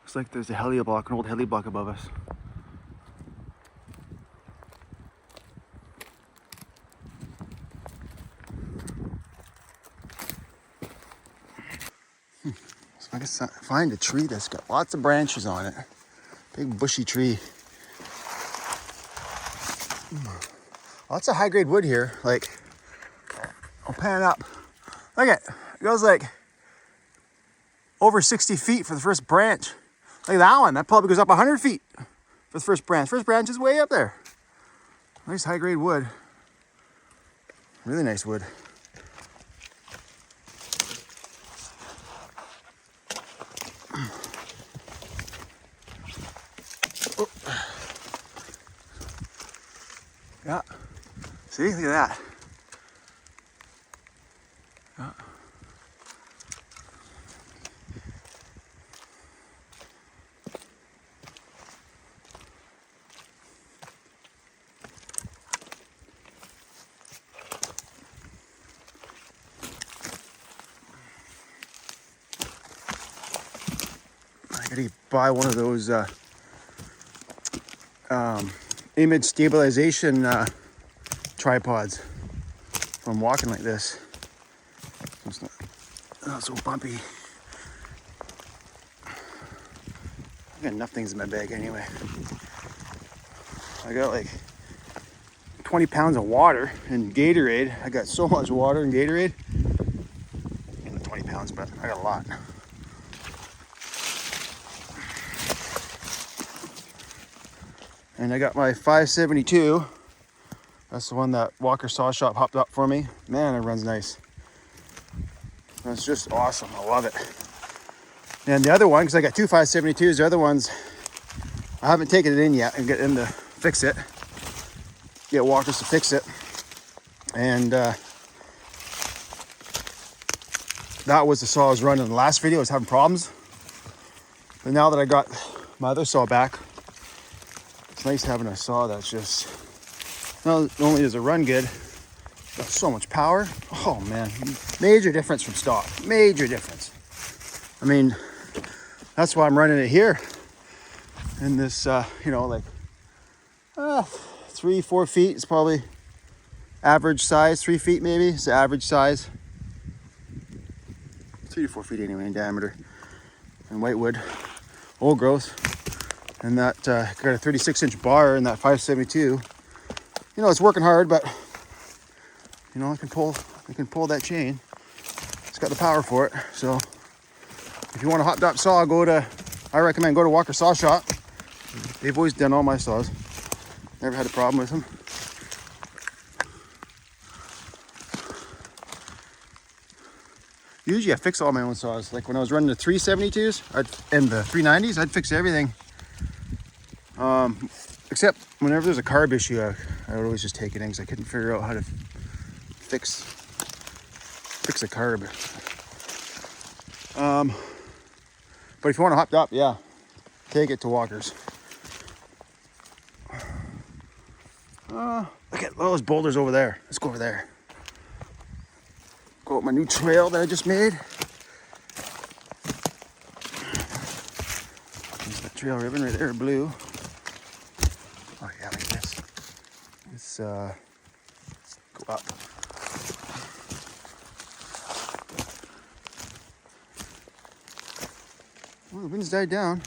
Looks like there's a heli block, an old heli block above us. So I can find a tree that's got lots of branches on it. Big bushy tree. Lots of high grade wood here. Like, I'll pan it up. Look at it. It goes like over 60 feet for the first branch. Look at that one. That probably goes up 100 feet for the first branch. First branch is way up there. Nice high grade wood. Really nice wood. Oh. Yeah. See, look at that. Yeah. I gotta buy one of those image stabilization tripods from walking like this. It's not so bumpy. I got enough things in my bag anyway. I got like 20 pounds of water and Gatorade. I got so much water and Gatorade. And 20 pounds, but I got a lot. And I got my 572. That's the one that Walker Saw Shop hopped up for me. Man, it runs nice. That's just awesome. I love it. And the other one, because I got two 572s, the other ones, I haven't taken it in yet and get them to fix it. Get Walkers to fix it. And that was the saw I was running in the last video. I was having problems. But now that I got my other saw back, it's nice having a saw that's just, not only does it run good, got so much power. Oh man, major difference from stock, major difference. I mean, that's why I'm running it here in this, you know, like 3-4 feet is probably average size. 3 feet maybe is the average size. 3 to 4 feet anyway in diameter. And whitewood, old growth. And that got a 36-inch bar in that 572. You know, it's working hard, but you know, I can pull that chain. It's got the power for it. So if you want a hot dot saw, I recommend go to Walker Saw Shop. They've always done all my saws. Never had a problem with them. Usually I fix all my own saws. Like when I was running the 372s and the 390s, I'd fix everything. Except whenever there's a carb issue, I would always just take it in because I couldn't figure out how to fix a carb. But if you want to hop up, yeah, take it to Walker's. Look at those boulders over there. Let's go over there. Go up my new trail that I just made. There's that trail ribbon right there, blue. Oh yeah, look at this. Let's go up. Well, the wind's died down.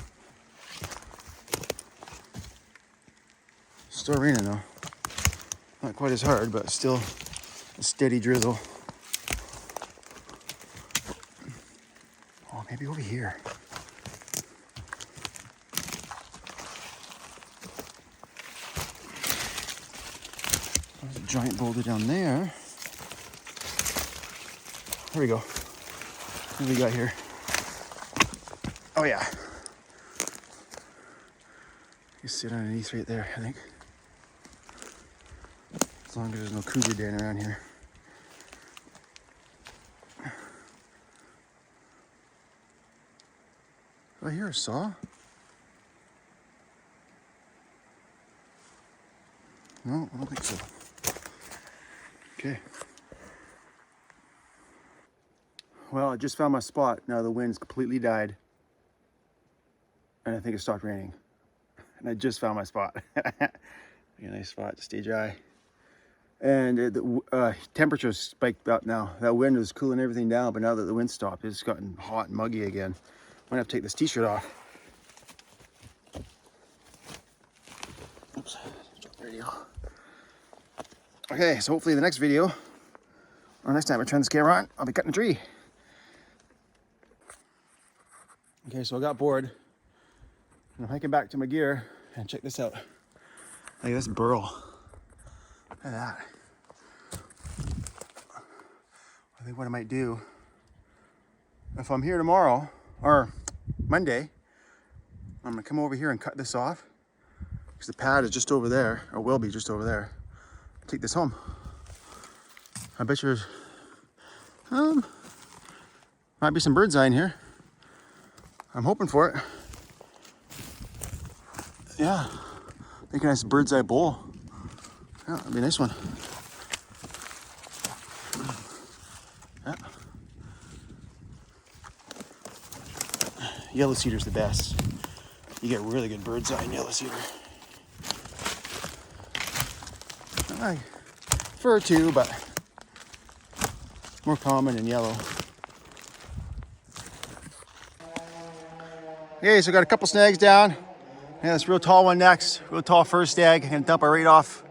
Still raining though. Not quite as hard, but still a steady drizzle. Oh, maybe over here. There's a giant boulder down there. There we go. What do we got here? Oh yeah. You sit underneath right there, I think. As long as there's no cougar den around here. Do I hear a saw? No, I don't think so. Okay. Well, I just found my spot. Now the wind's completely died. And I think it stopped raining. And I just found my spot. A nice spot to stay dry. And the temperature's spiked up now. That wind was cooling everything down, but now that the wind stopped, it's gotten hot and muggy again. I'm gonna have to take this t-shirt off. Oops, drop the radio. Okay, so hopefully the next video, or next time I turn this camera on, I'll be cutting a tree. Okay, so I got bored. And I'm hiking back to my gear, and check this out. Look at this burl. Look at that. I think what I might do, if I'm here tomorrow, or Monday, I'm gonna come over here and cut this off, because the pad is just over there, or will be just over there. Take this home. I bet you there's, might be some bird's eye in here. I'm hoping for it. Yeah, make a nice bird's eye bowl. Yeah, that'd be a nice one. Yeah. Yellow cedar's the best. You get really good bird's eye in yellow cedar. Fir too, but more common in yellow. Okay, so I got a couple snags down. Yeah, this real tall one next. Real tall first snag. I'm gonna dump it right off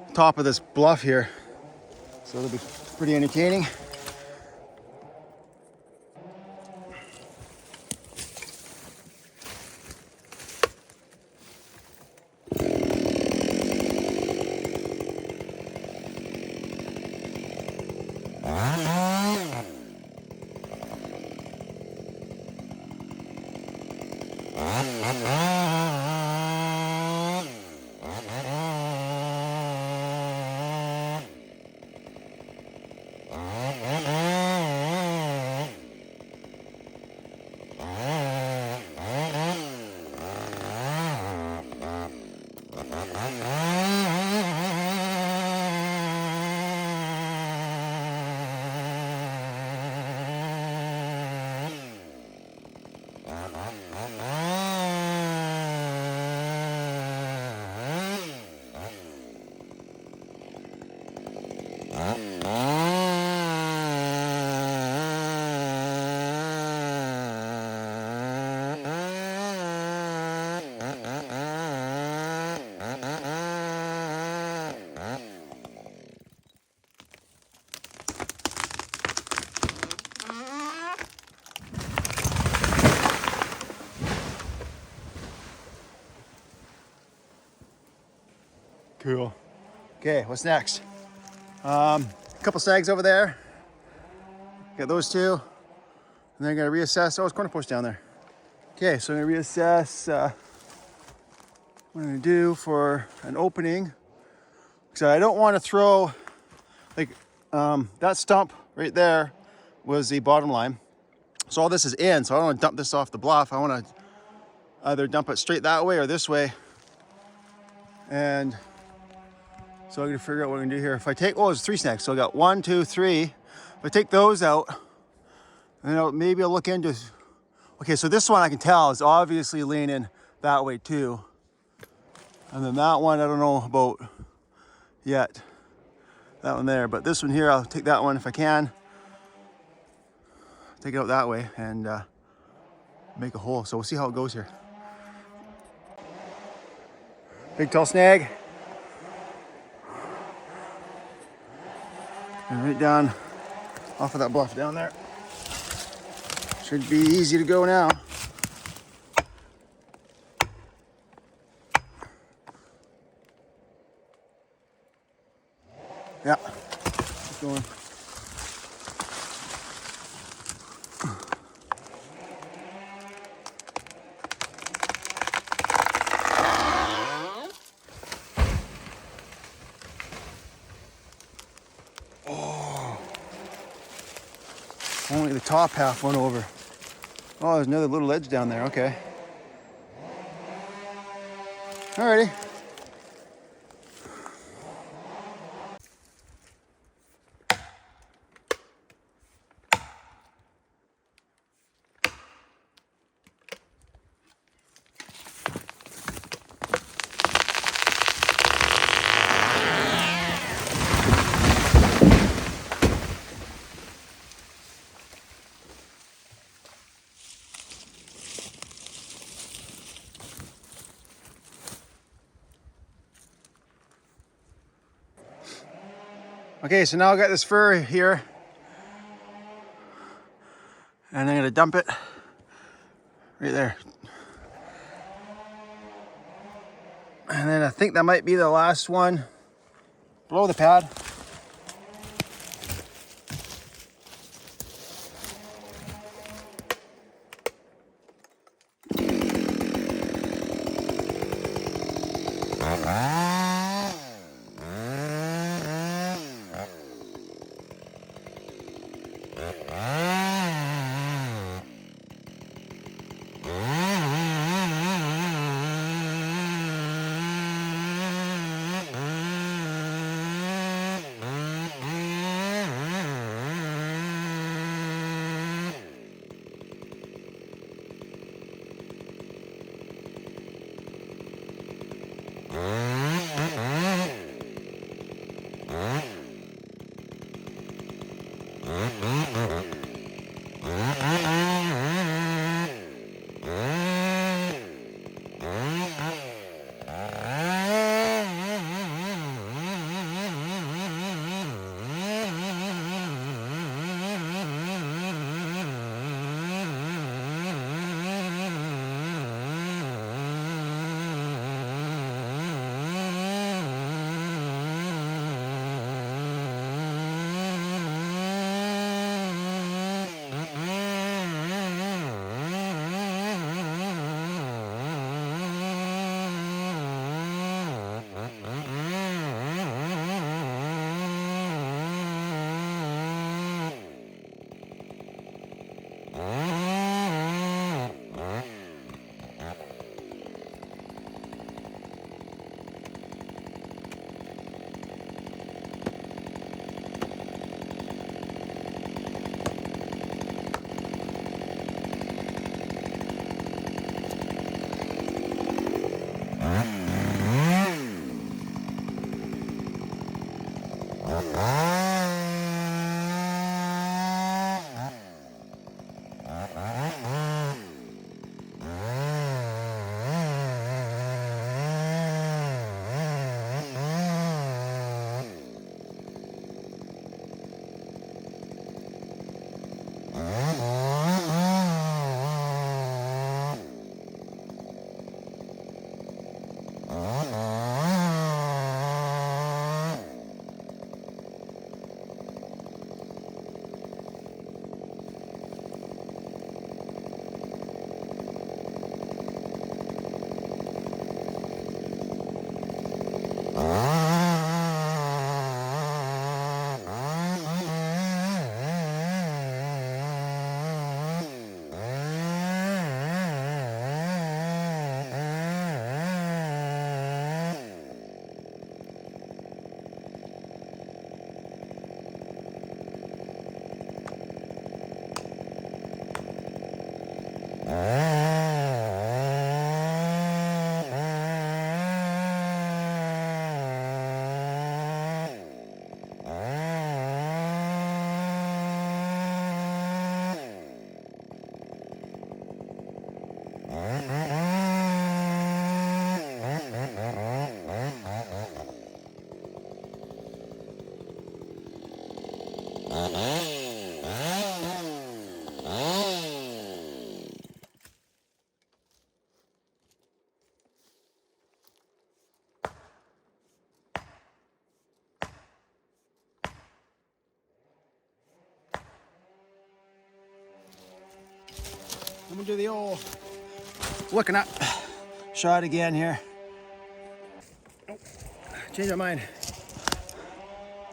the top of this bluff here. So it'll be pretty entertaining. Cool. Okay, what's next? A couple snags over there. Got those two. And then I'm gonna reassess. Oh, it's corner post down there. Okay, so I'm gonna reassess what I'm gonna do for an opening. So I don't want to throw, like, that stump right there was the bottom line. So all this is in, so I don't want to dump this off the bluff. I want to either dump it straight that way or this way. And so I'm gonna figure out what I'm gonna do here. If I take, oh, there's 3 snags. So I got 1, 2, 3. If I take those out, then maybe I'll look into, okay, so this one I can tell is obviously leaning that way too. And then that one, I don't know about yet. That one there, but this one here, I'll take that one if I can. Take it out that way and make a hole. So we'll see how it goes here. Big tall snag. And right down off of that bluff down there. Should be easy to go now. Yeah, keep going. Oh, only the top half went over. Oh, there's another little ledge down there. Okay. Alrighty. Okay, so now I got this fur here, and I'm gonna dump it right there. And then I think that might be the last one below the pad. gonna do the old looking up shot again here. Oh, change my mind. Let's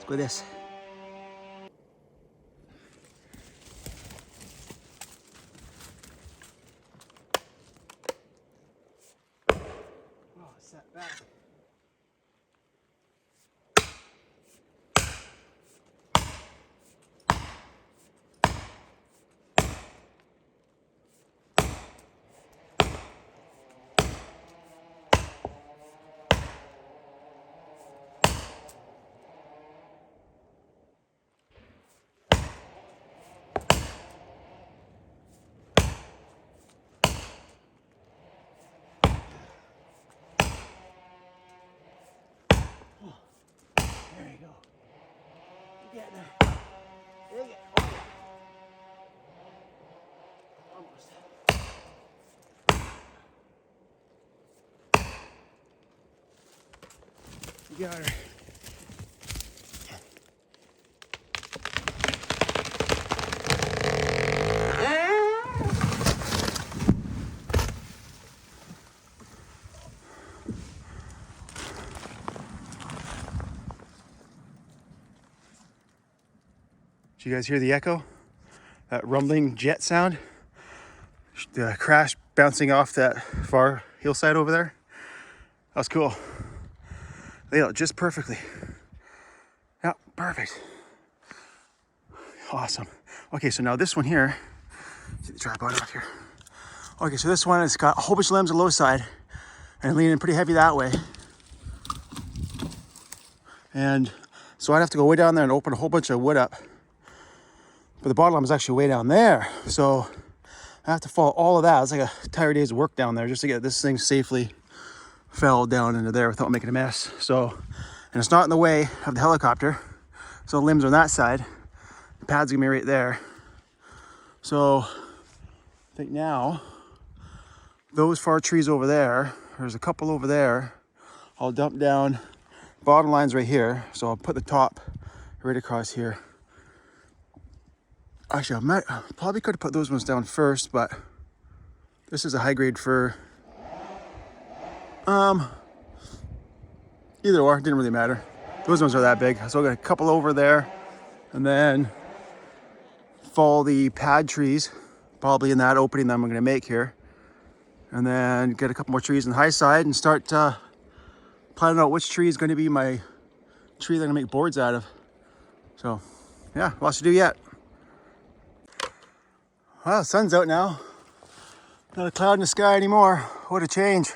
go with this. Oh, set back. There you go. You're getting there. There you go. Oh, yeah. Almost. You got her. Did you guys hear the echo? That rumbling jet sound? The crash bouncing off that far hillside over there? That was cool. Laid out just perfectly. Yeah, perfect. Awesome. Okay, so now this one here, get the tripod off here. Okay, so this one has got a whole bunch of limbs on the low side and leaning pretty heavy that way. And so I'd have to go way down there and open a whole bunch of wood up. But the bottom is actually way down there. So I have to follow all of that. It's like a entire day's work down there just to get this thing safely fell down into there without making a mess. So, and it's not in the way of the helicopter. So the limbs are on that side. The pad's gonna be right there. So I think now, those far trees over there, there's a couple over there. I'll dump down, bottom line's right here. So I'll put the top right across here. Actually, I probably could have put those ones down first, but this is a high grade fir. Either or, didn't really matter. Those ones are that big. So I got a couple over there, and then follow the pad trees, probably in that opening that I'm gonna make here. And then get a couple more trees on the high side and start planning out which tree is gonna be my tree that I'm gonna make boards out of. So yeah, lots to do yet. Well, the sun's out now. Not a cloud in the sky anymore. What a change.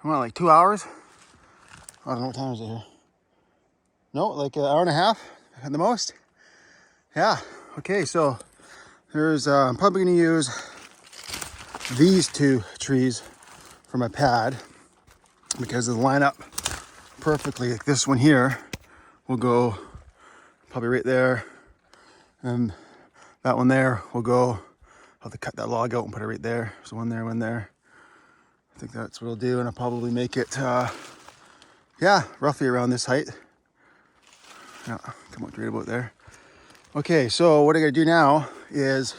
I'm on like 2 hours. I don't know what time is it here. No, like an hour and a half at the most. Yeah, okay, so there's, I'm probably gonna use these two trees for my pad because they line up perfectly. Like this one here will go probably right there, and that one there will go. I'll have to cut that log out and put it right there. So one there, one there. I think that's what I'll do, and I'll probably make it, yeah, roughly around this height. Yeah, come up right about there. Okay, so what I gotta do now is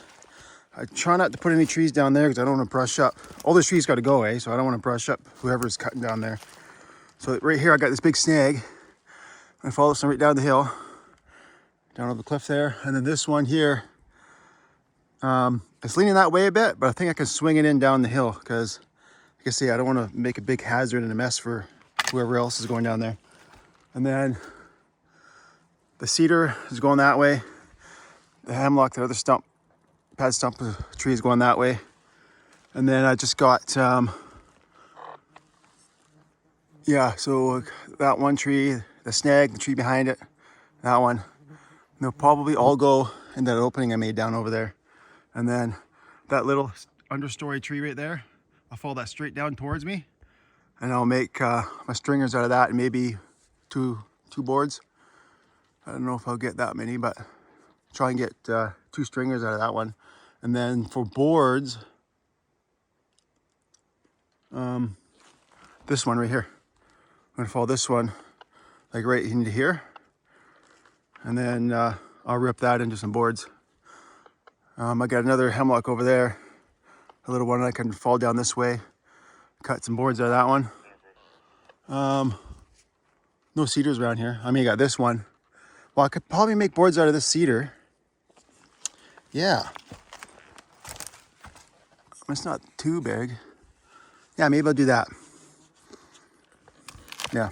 I try not to put any trees down there because I don't want to brush up. All those trees got to go away, so I don't want to brush up whoever's cutting down there. So right here I got this big snag. I follow this one right down the hill, down over the cliff there, and then this one here. It's leaning that way a bit, but I think I can swing it in down the hill because, like I say, I don't want to make a big hazard and a mess for whoever else is going down there. And then the cedar is going that way. The hemlock, the other stump, pad stump tree is going that way. And then I just got, yeah, so that one tree, the snag, the tree behind it, that one. They'll probably all go in that opening I made down over there. And then that little understory tree right there, I'll follow that straight down towards me. And I'll make my stringers out of that and maybe two boards. I don't know if I'll get that many, but try and get 2 stringers out of that one. And then for boards, this one right here. I'm gonna follow this one like right into here. And then I'll rip that into some boards. I got another hemlock over there. A little one that can fall down this way. Cut some boards out of that one. No cedars around here. I mean, I got this one. Well, I could probably make boards out of this cedar. Yeah. It's not too big. Yeah, maybe I'll do that. Yeah.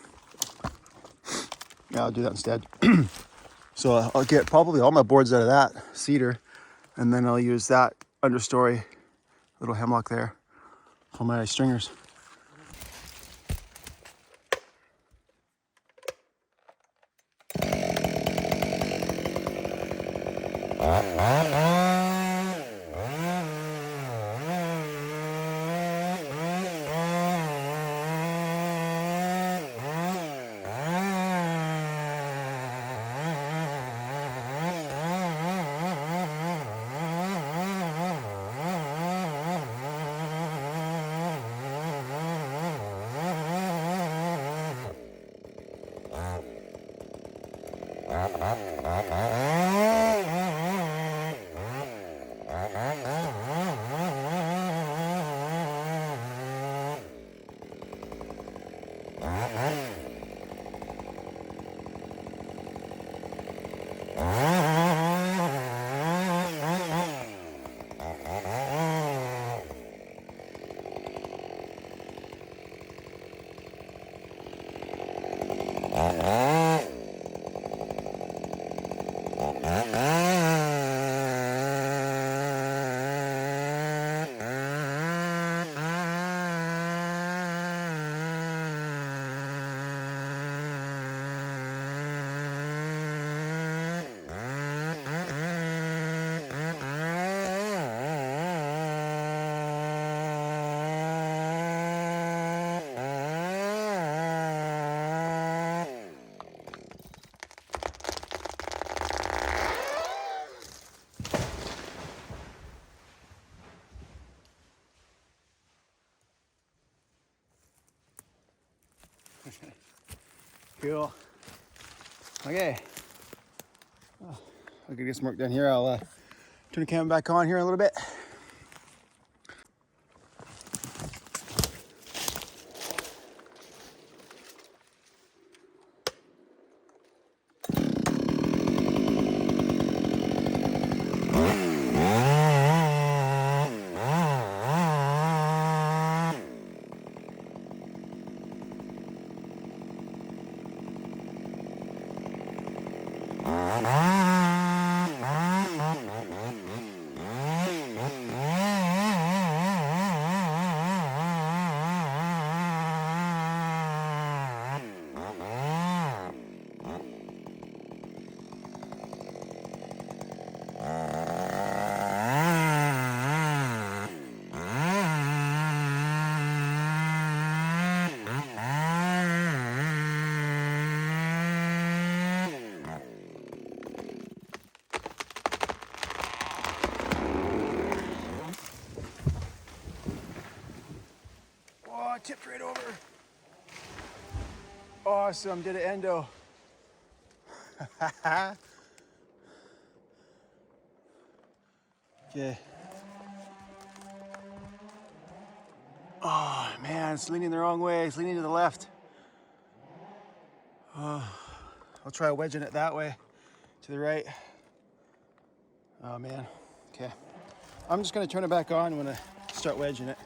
Yeah, I'll do that instead. So I'll get probably all my boards out of that cedar, and then I'll use that understory little hemlock there for my stringers. Cool. Okay. I'll get some work done here. I'll turn the camera back on here a little bit. Oh, I tipped right over. Awesome, did an endo. Okay. Oh man, it's leaning the wrong way. It's leaning to the left. I'll try wedging it that way, to the right. Oh man, okay. I'm just gonna turn it back on when I start wedging it.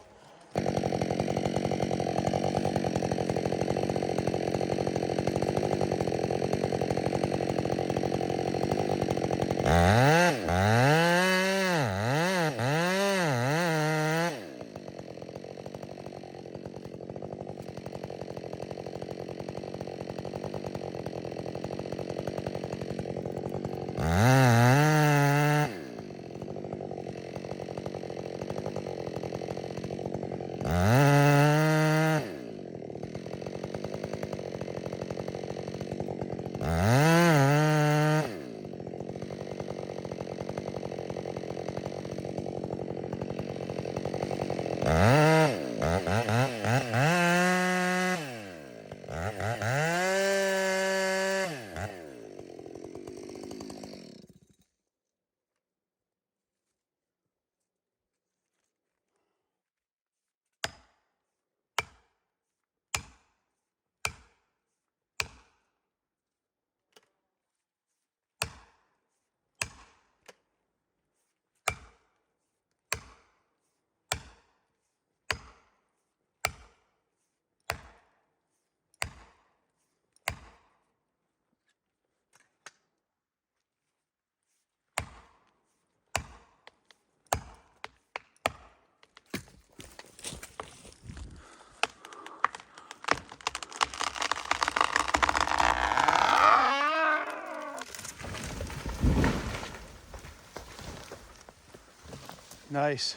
Nice.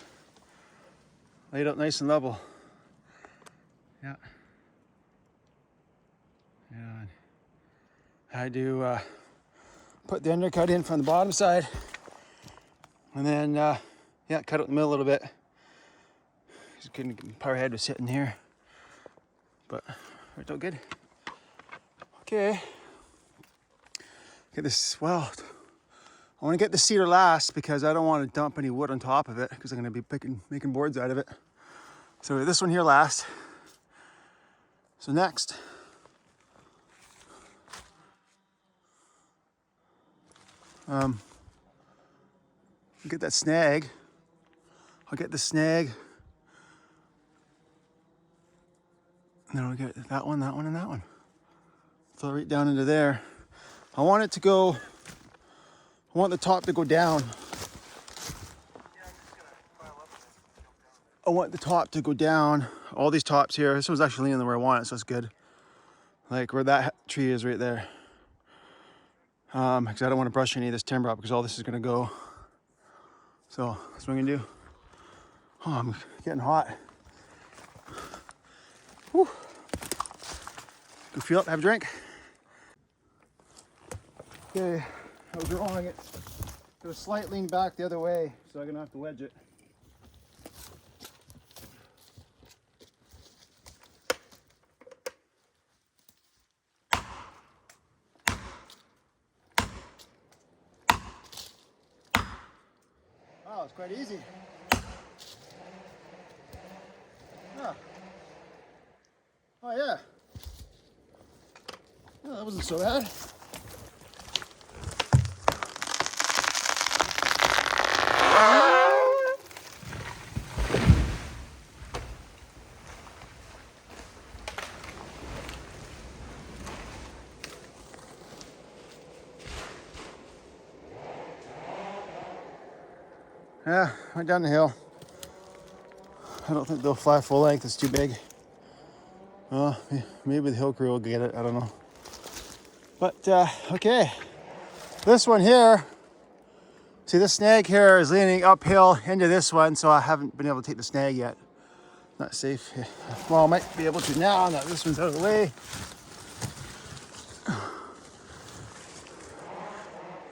Laid out nice and level. Yeah. And I do put the undercut in from the bottom side, and then yeah, cut it in the middle a little bit. Just couldn't, power head was sitting here, but worked out good. Okay. Get this. Well, I want to get the cedar last because I don't want to dump any wood on top of it because I'm going to be making boards out of it. So this one here last. So next, get that snag. I'll get the snag. And then I'll get that one, and that one. Throw it right down into there. I want it to go, I want the top to go down. I want the top to go down. All these tops here. This one's actually leaning where I want it, so it's good. Like where that tree is right there. Because I don't want to brush any of this timber up because all this is going to go. So that's what I'm going to do. Oh, I'm getting hot. Whew. Go feel it, have a drink. Okay, I was wrong. It was a slight lean back the other way, so I'm going to have to wedge it. Oh, it's quite easy. Yeah. Oh yeah. Oh, that wasn't so bad. Yeah, went down the hill. I don't think they'll fly full length, it's too big. Well, maybe the hill crew will get it, I don't know. But, okay. This one here, see this snag here is leaning uphill into this one, so I haven't been able to take the snag yet. Not safe. Well, I might be able to now that this one's out of the way.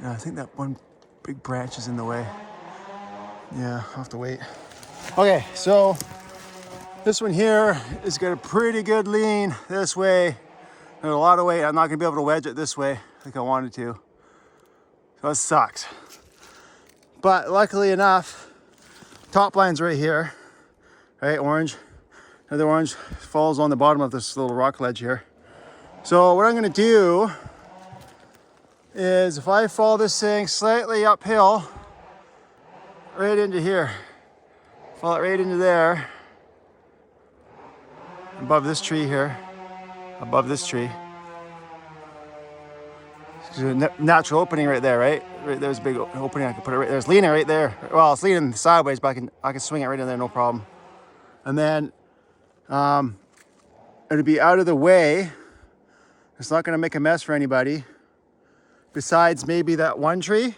Yeah, I think that one big branch is in the way. Yeah, I'll have to wait. Okay, so this one here has got a pretty good lean this way. There's a lot of weight. I'm not gonna be able to wedge it this way like I wanted to. So it sucks. But luckily enough, top line's right here, right? Orange. Another orange falls on the bottom of this little rock ledge here. So what I'm gonna do is if I follow this thing slightly uphill, right into here, follow it right into there, above this tree here, above this tree. There's a natural opening right there, right? Right there's a big opening. I can put it right there. It's leaning right there. Well, it's leaning sideways, but I can swing it right in there, no problem. And then it'll be out of the way. It's not going to make a mess for anybody. Besides maybe that one tree.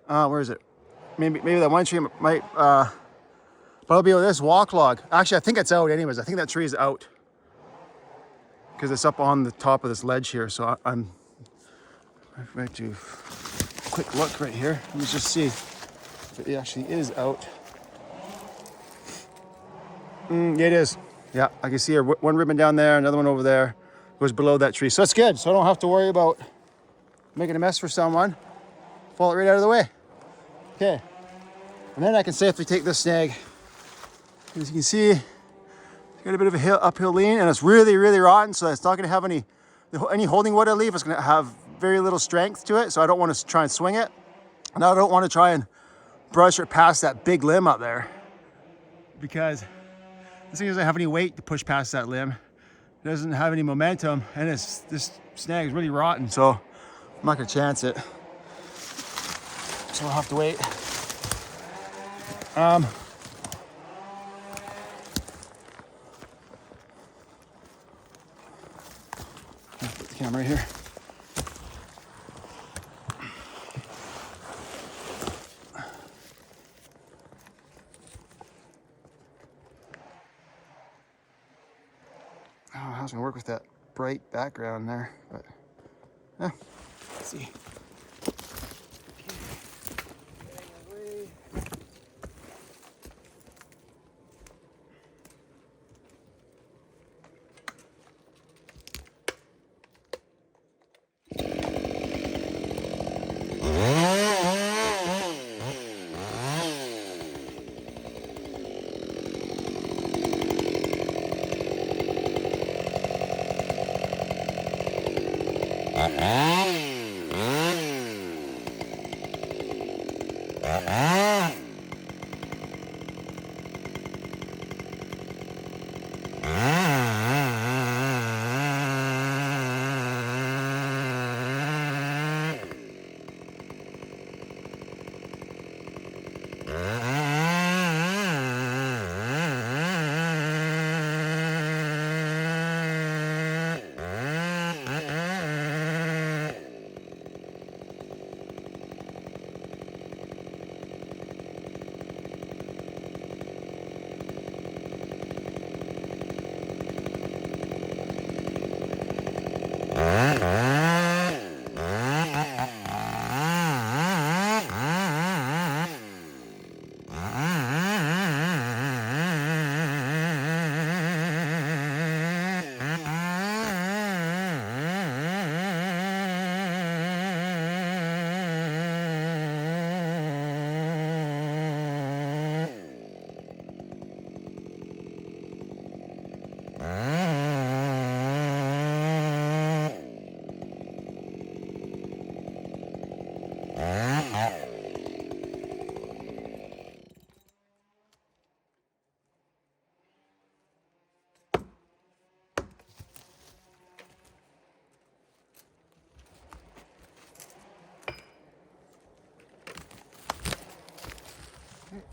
Where is it? Maybe that one tree might, but I'll be with this walk log. Actually, I think it's out anyways. I think that tree is out because it's up on the top of this ledge here. So I'm going to quick look right here. Let me just see if it actually is out. Yeah, it is. Yeah, I can see her. One ribbon down there, another one over there. Goes below that tree. So that's good. So I don't have to worry about making a mess for someone. Fall it right out of the way. Okay, and then I can safely take this snag. As you can see, it's got a bit of a uphill lean, and it's really, really rotten, so it's not going to have any holding wood I leave. It's going to have very little strength to it, so I don't want to try and swing it. And I don't want to try and brush it past that big limb up there because this thing doesn't have any weight to push past that limb. It doesn't have any momentum, and this snag is really rotten, so I'm not going to chance it. So I'll have to wait. Put the camera right here. was gonna work with that bright background there, but yeah, let's see.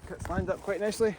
Cuts lined up quite nicely.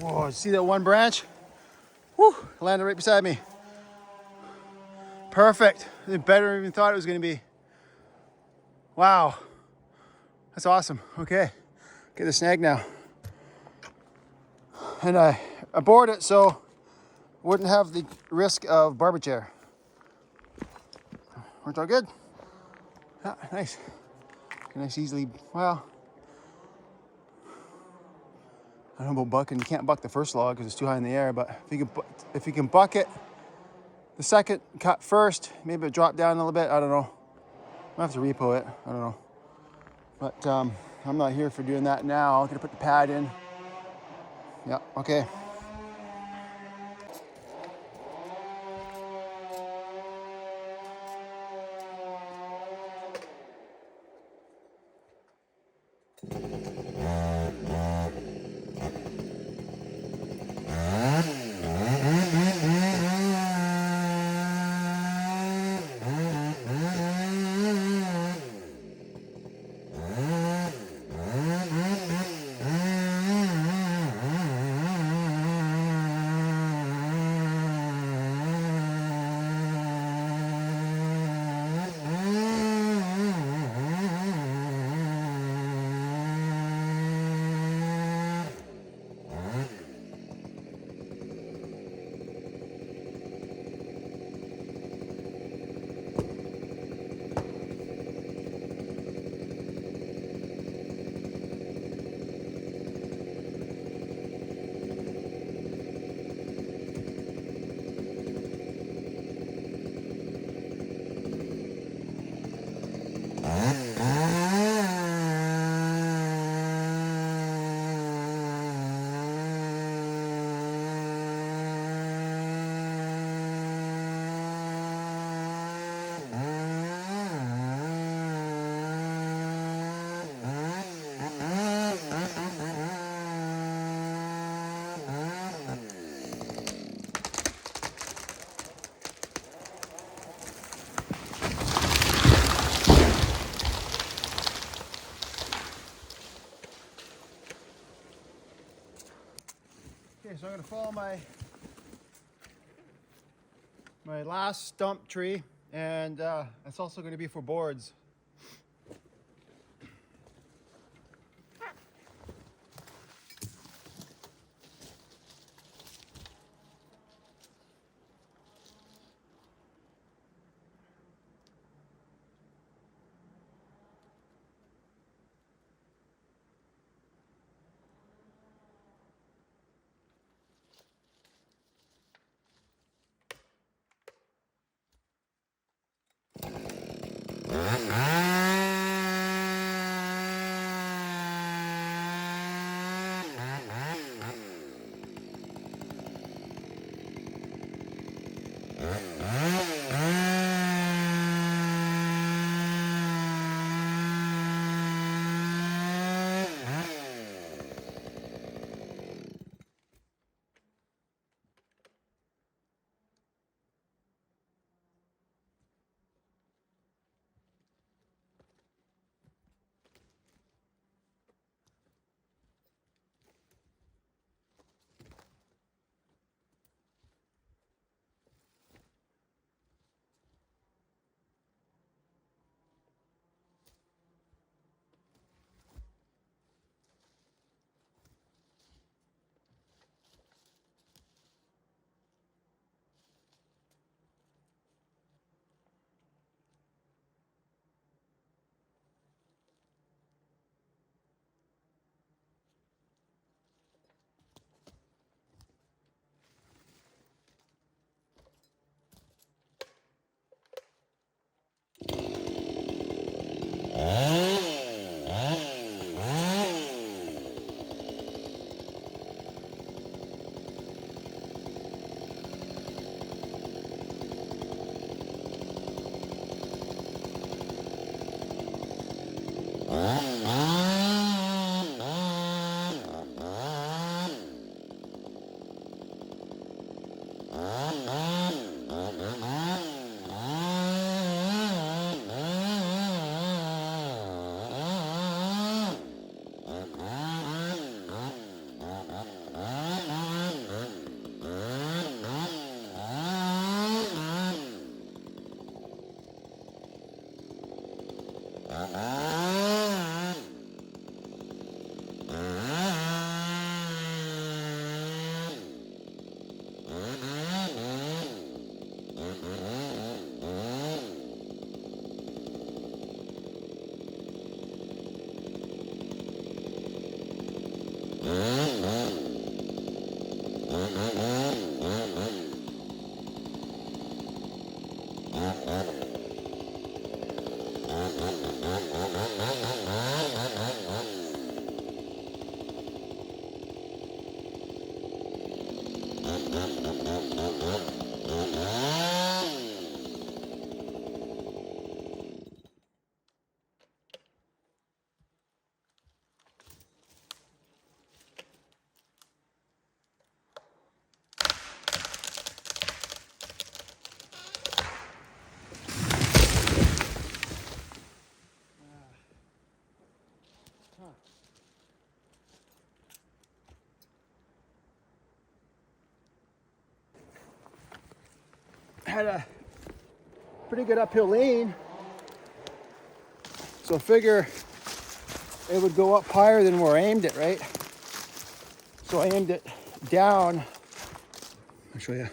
Whoa, see that one branch? Whew, landed right beside me. Perfect. Better than even thought it was gonna be. Wow. That's awesome. Okay, get the snag now. And I bored it so wouldn't have the risk of barber chair. Worked out good. Ah, nice. Nice, easily, well, I don't know about bucking. You can't buck the first log because it's too high in the air, but if you can buck it, the second cut first, maybe it drop down a little bit, I don't know. I'll have to repo it, I don't know. But I'm not here for doing that now. I'm gonna put the pad in. Yeah, okay. Okay, so I'm gonna follow my last stump tree, and it's also gonna be for boards. Had a pretty good uphill lean, so I figure it would go up higher than where I aimed it, right? So I aimed it down. I'll show you.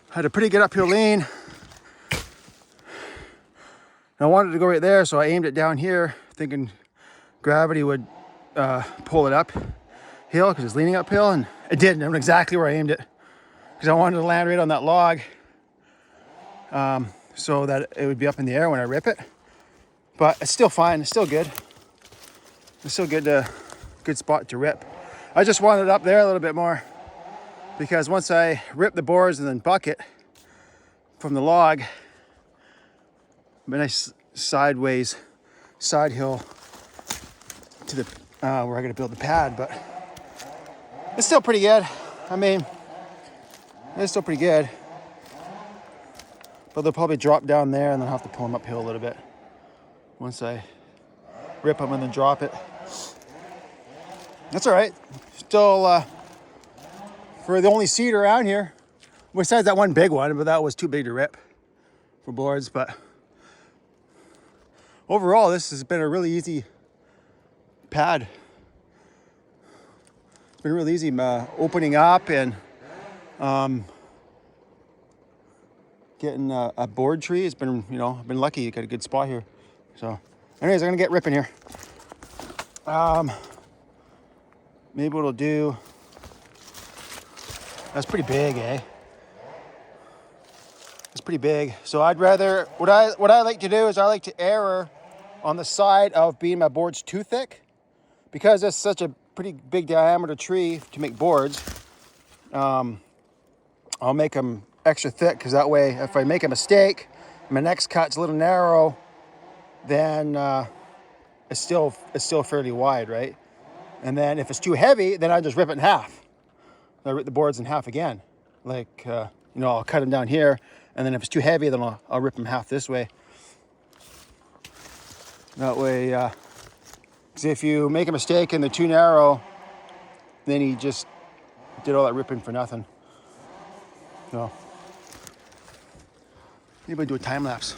Had a pretty good uphill lean. I wanted to go right there, so I aimed it down here, thinking gravity would pull it uphill because it's leaning uphill, and it didn't. I know exactly where I aimed it because I wanted to land right on that log, so that it would be up in the air when I rip it. But it's still fine. It's still good. It's still good. Good spot to rip. I just wanted it up there a little bit more because once I rip the boards and then bucket from the log, a nice sideways side hill to the where I got to build the pad. But it's still pretty good. I mean, it's still pretty good. But they'll probably drop down there, and then I'll have to pull them uphill a little bit once I rip them and then drop it. That's all right. for the only cedar around here. Besides that one big one, but that was too big to rip for boards. But overall, this has been a really easy pad. It's been really easy opening up and getting a board tree. It's been, you know, I've been lucky. Got a good spot here. So anyways, I'm gonna get ripping here. Maybe what I'll do, that's pretty big, eh? It's pretty big. So I'd rather, what I like to do is I like to err on the side of being my boards too thick, because it's such a pretty big diameter tree to make boards. I'll make them extra thick, because that way if I make a mistake, my next cut's a little narrow, then it's still fairly wide, right? And then if it's too heavy, then I just rip it in half. I rip the boards in half again. Like, you know, I'll cut them down here, and then if it's too heavy, then I'll rip them half this way. That way, because if you make a mistake and they're too narrow, then you just did all that ripping for nothing. So, maybe I'll do a time lapse.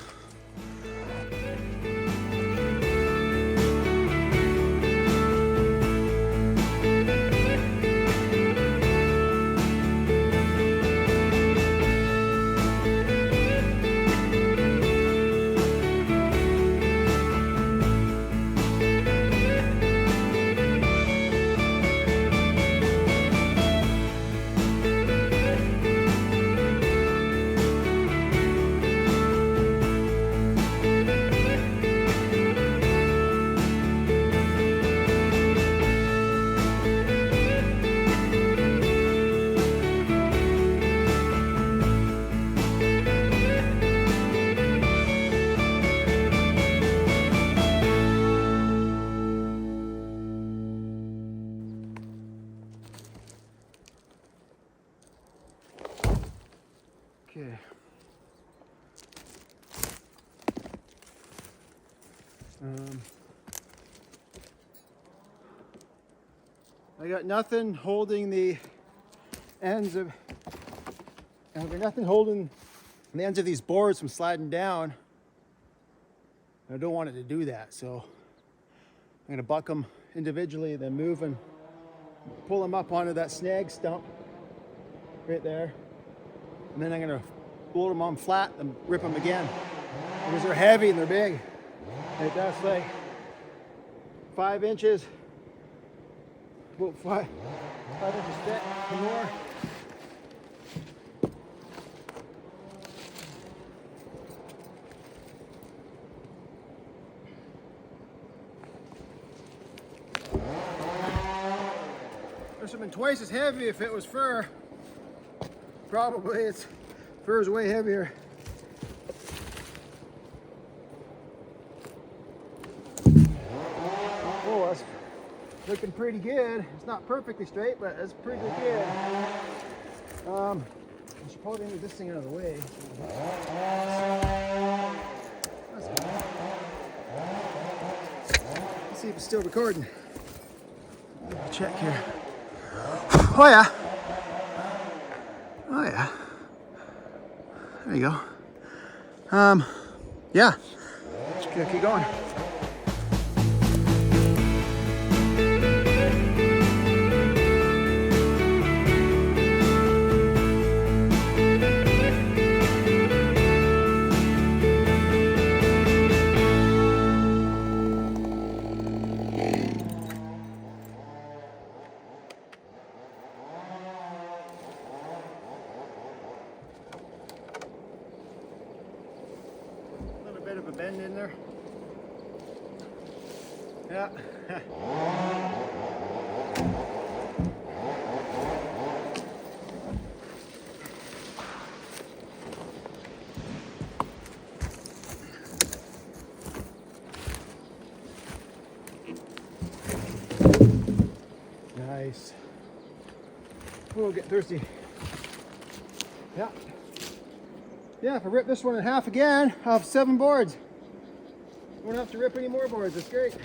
Okay. I got nothing holding the ends of, I've got nothing holding the ends of these boards from sliding down. I don't want it to do that, so I'm gonna buck them individually, then move and pull them up onto that snag stump right there. And then I'm gonna bolt them on flat and rip them again, because they're heavy and they're big. Like that's like 5 inches, about 5 inches thick or more. This would have been twice as heavy if it was fur. Probably it's fur is way heavier. Oh, that's looking pretty good. It's not perfectly straight, but it's pretty good. I should probably move this thing out of the way. That's good. Let's see if it's still recording. Check here. Oh yeah. Oh yeah. There you go. Yeah. Just gonna keep going. Bit of a bend in there. Yeah. Nice. We'll get thirsty. Yeah. Yeah, if I rip this one in half again, I'll have 7 boards. Won't have to rip any more boards. That's great.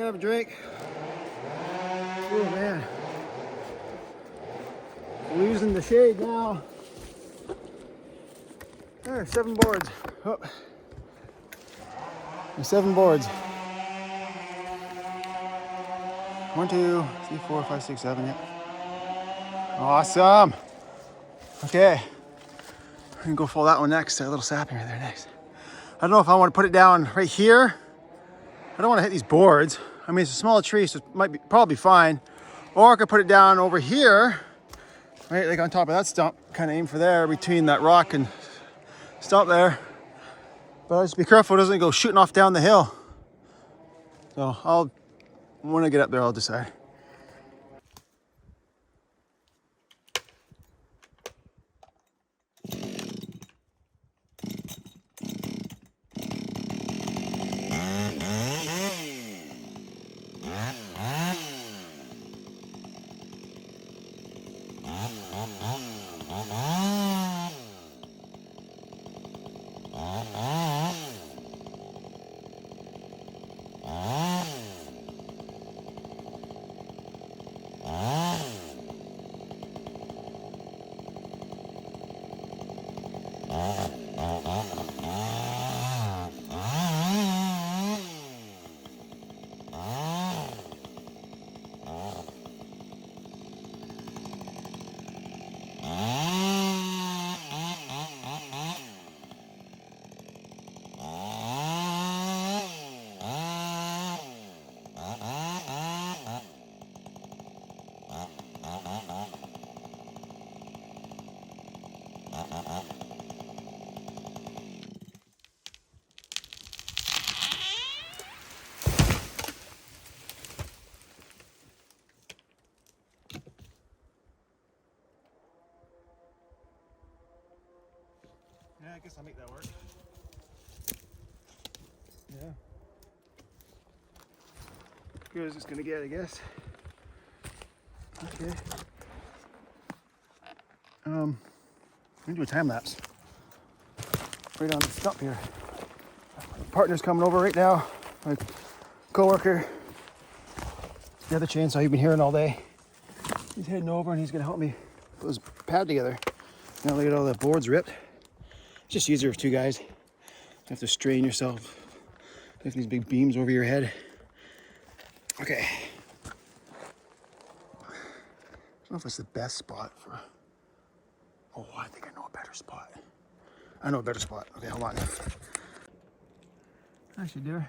gonna have a drink. Oh man. Losing the shade now. There, 7 boards. Oh. There's 7 boards. 1, 2, 3, 4, 5, 6, 7, yep. Awesome. Okay. We can go follow that one next. A little sapling right there next. I don't know if I want to put it down right here. I don't want to hit these boards. I mean, it's a small tree, so it might be probably fine. Or I could put it down over here, right, like on top of that stump, kind of aim for there, between that rock and stump there. But I'll just be careful it doesn't go shooting off down the hill. So when I get up there, I'll decide. Yeah, I guess I'll make that work. Yeah. Good as it's gonna get, I guess. Okay. I'm gonna do a time lapse. Right on the stump here. My partner's coming over right now. My coworker. The other chainsaw you've been hearing all day. He's heading over and he's gonna help me put this pad together. Now look at all the boards ripped. It's just easier with 2 guys. You have to strain yourself. Like these big beams over your head. Okay. I don't know if it's the best spot for... Oh, I think I know a better spot. I know a better spot. Okay, hold on. I should do it.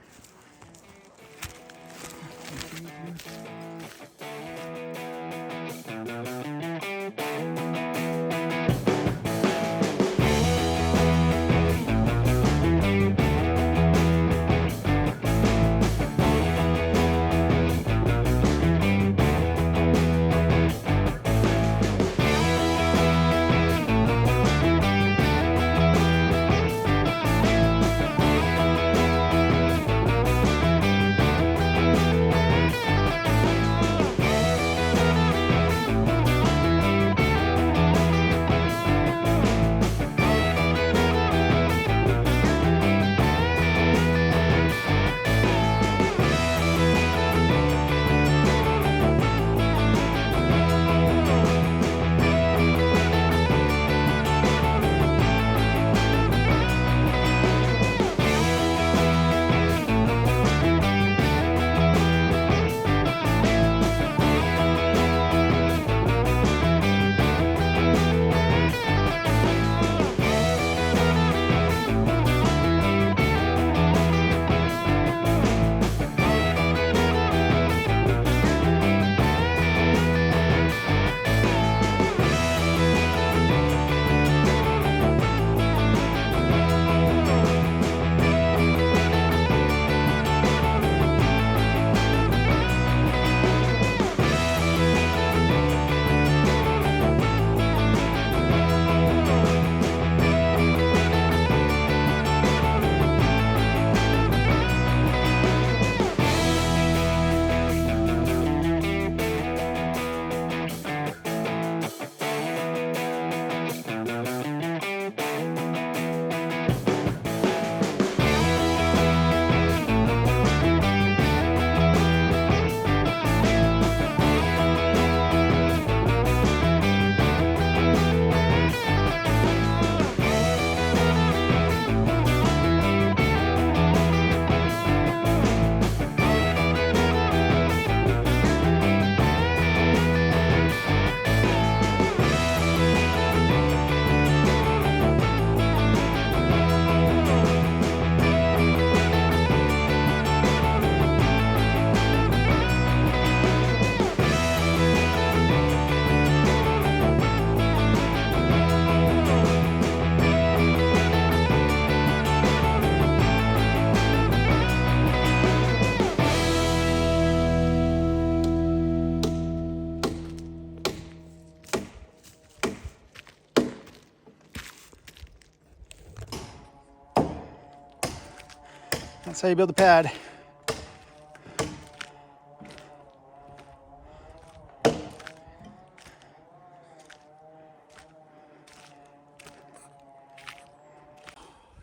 That's how you build a pad.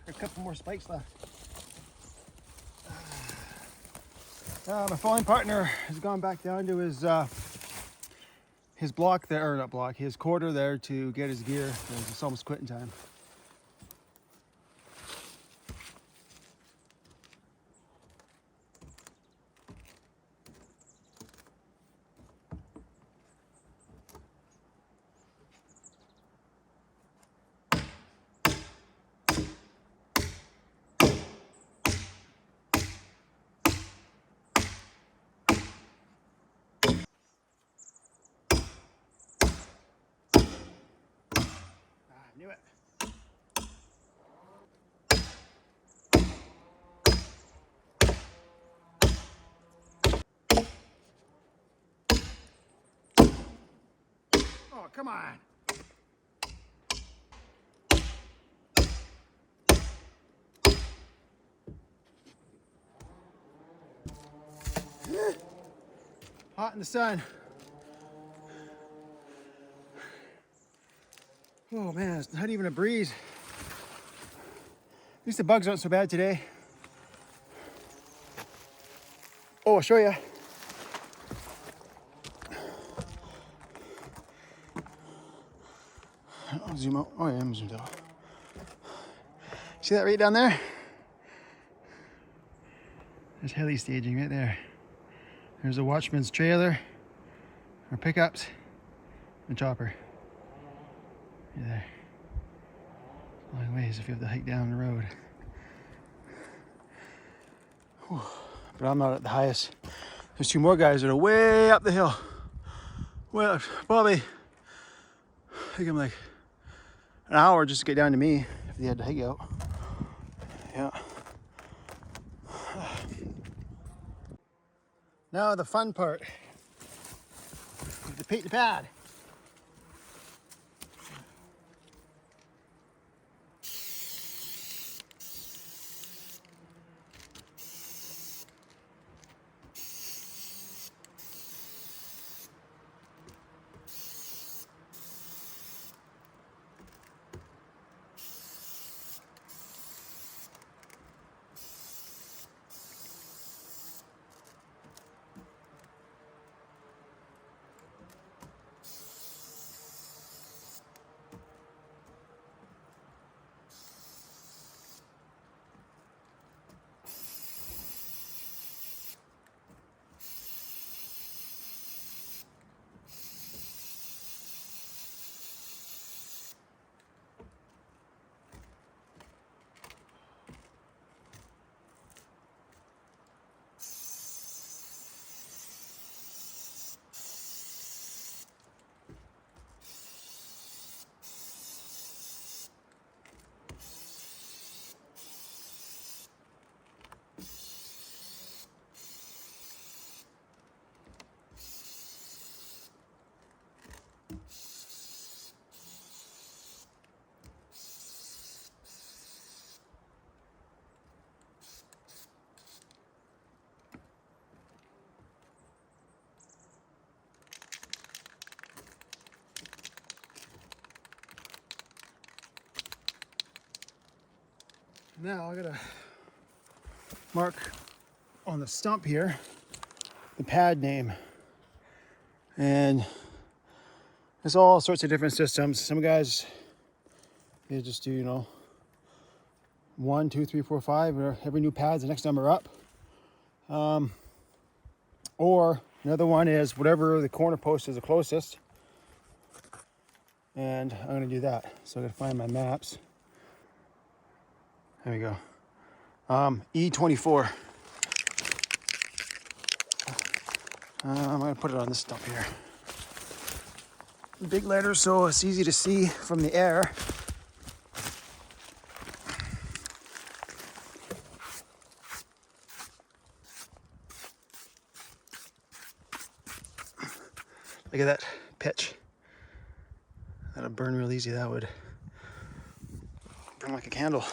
A couple more spikes left. My falling partner has gone back down to his block there, or not block, his quarter there to get his gear. It's almost quitting time. I knew it. Oh, come on. Hot in the sun. Oh man, it's not even a breeze. At least the bugs aren't so bad today. Oh, I'll show you. I'll zoom out. Oh yeah, I'm zoomed out. See that right down there? There's heli staging right there. There's a watchman's trailer, or pickups, and chopper. Right there. Long ways if you have to hike down the road. Whew. But I'm not at the highest. There's two more guys that are way up the hill. Well, probably, I think I'm like an hour just to get down to me if they had to hike out. Yeah. Now the fun part. The paint the pad. Now I gotta mark on the stump here the pad name, and there's all sorts of different systems. Some guys, they just do, you know, 1, 2, 3, 4, 5, or every new pad's the next number up. Or another one is whatever the corner post is the closest, and I'm gonna do that. So I gotta find my maps. There we go. E24. I'm gonna put it on this stump here. Big letters so it's easy to see from the air. Look at that pitch. That'll burn real easy. That would burn like a candle.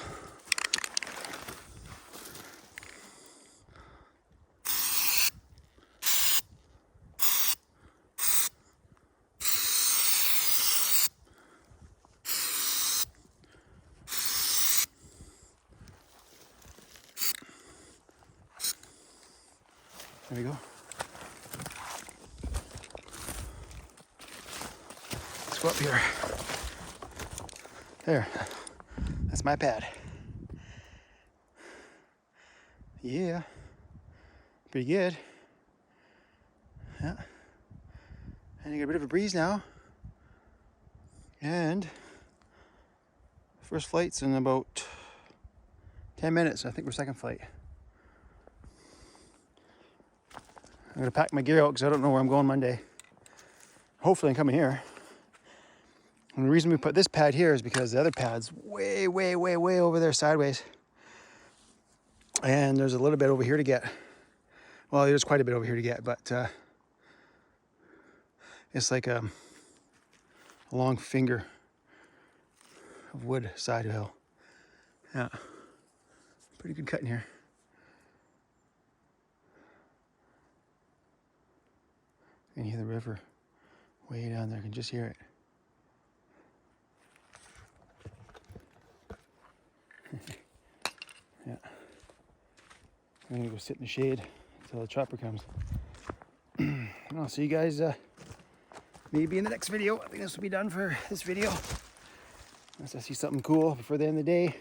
There we go. Let's go up here. There. That's my pad. Yeah. Pretty good. Yeah. And you get a bit of a breeze now. And first flight's in about 10 minutes. I think we're second flight. I'm gonna pack my gear out because I don't know where I'm going Monday. Hopefully I'm coming here. And the reason we put this pad here is because the other pad's way, way, way, way over there sideways. And there's a little bit over here to get. Well, there's quite a bit over here to get, but it's like a long finger of wood side of hill. Yeah, pretty good cut in here. You can hear the river way down there. I can just hear it. Yeah. I'm gonna go sit in the shade until the chopper comes. I'll see you guys maybe in the next video. I think this will be done for this video. Unless I see something cool before the end of the day.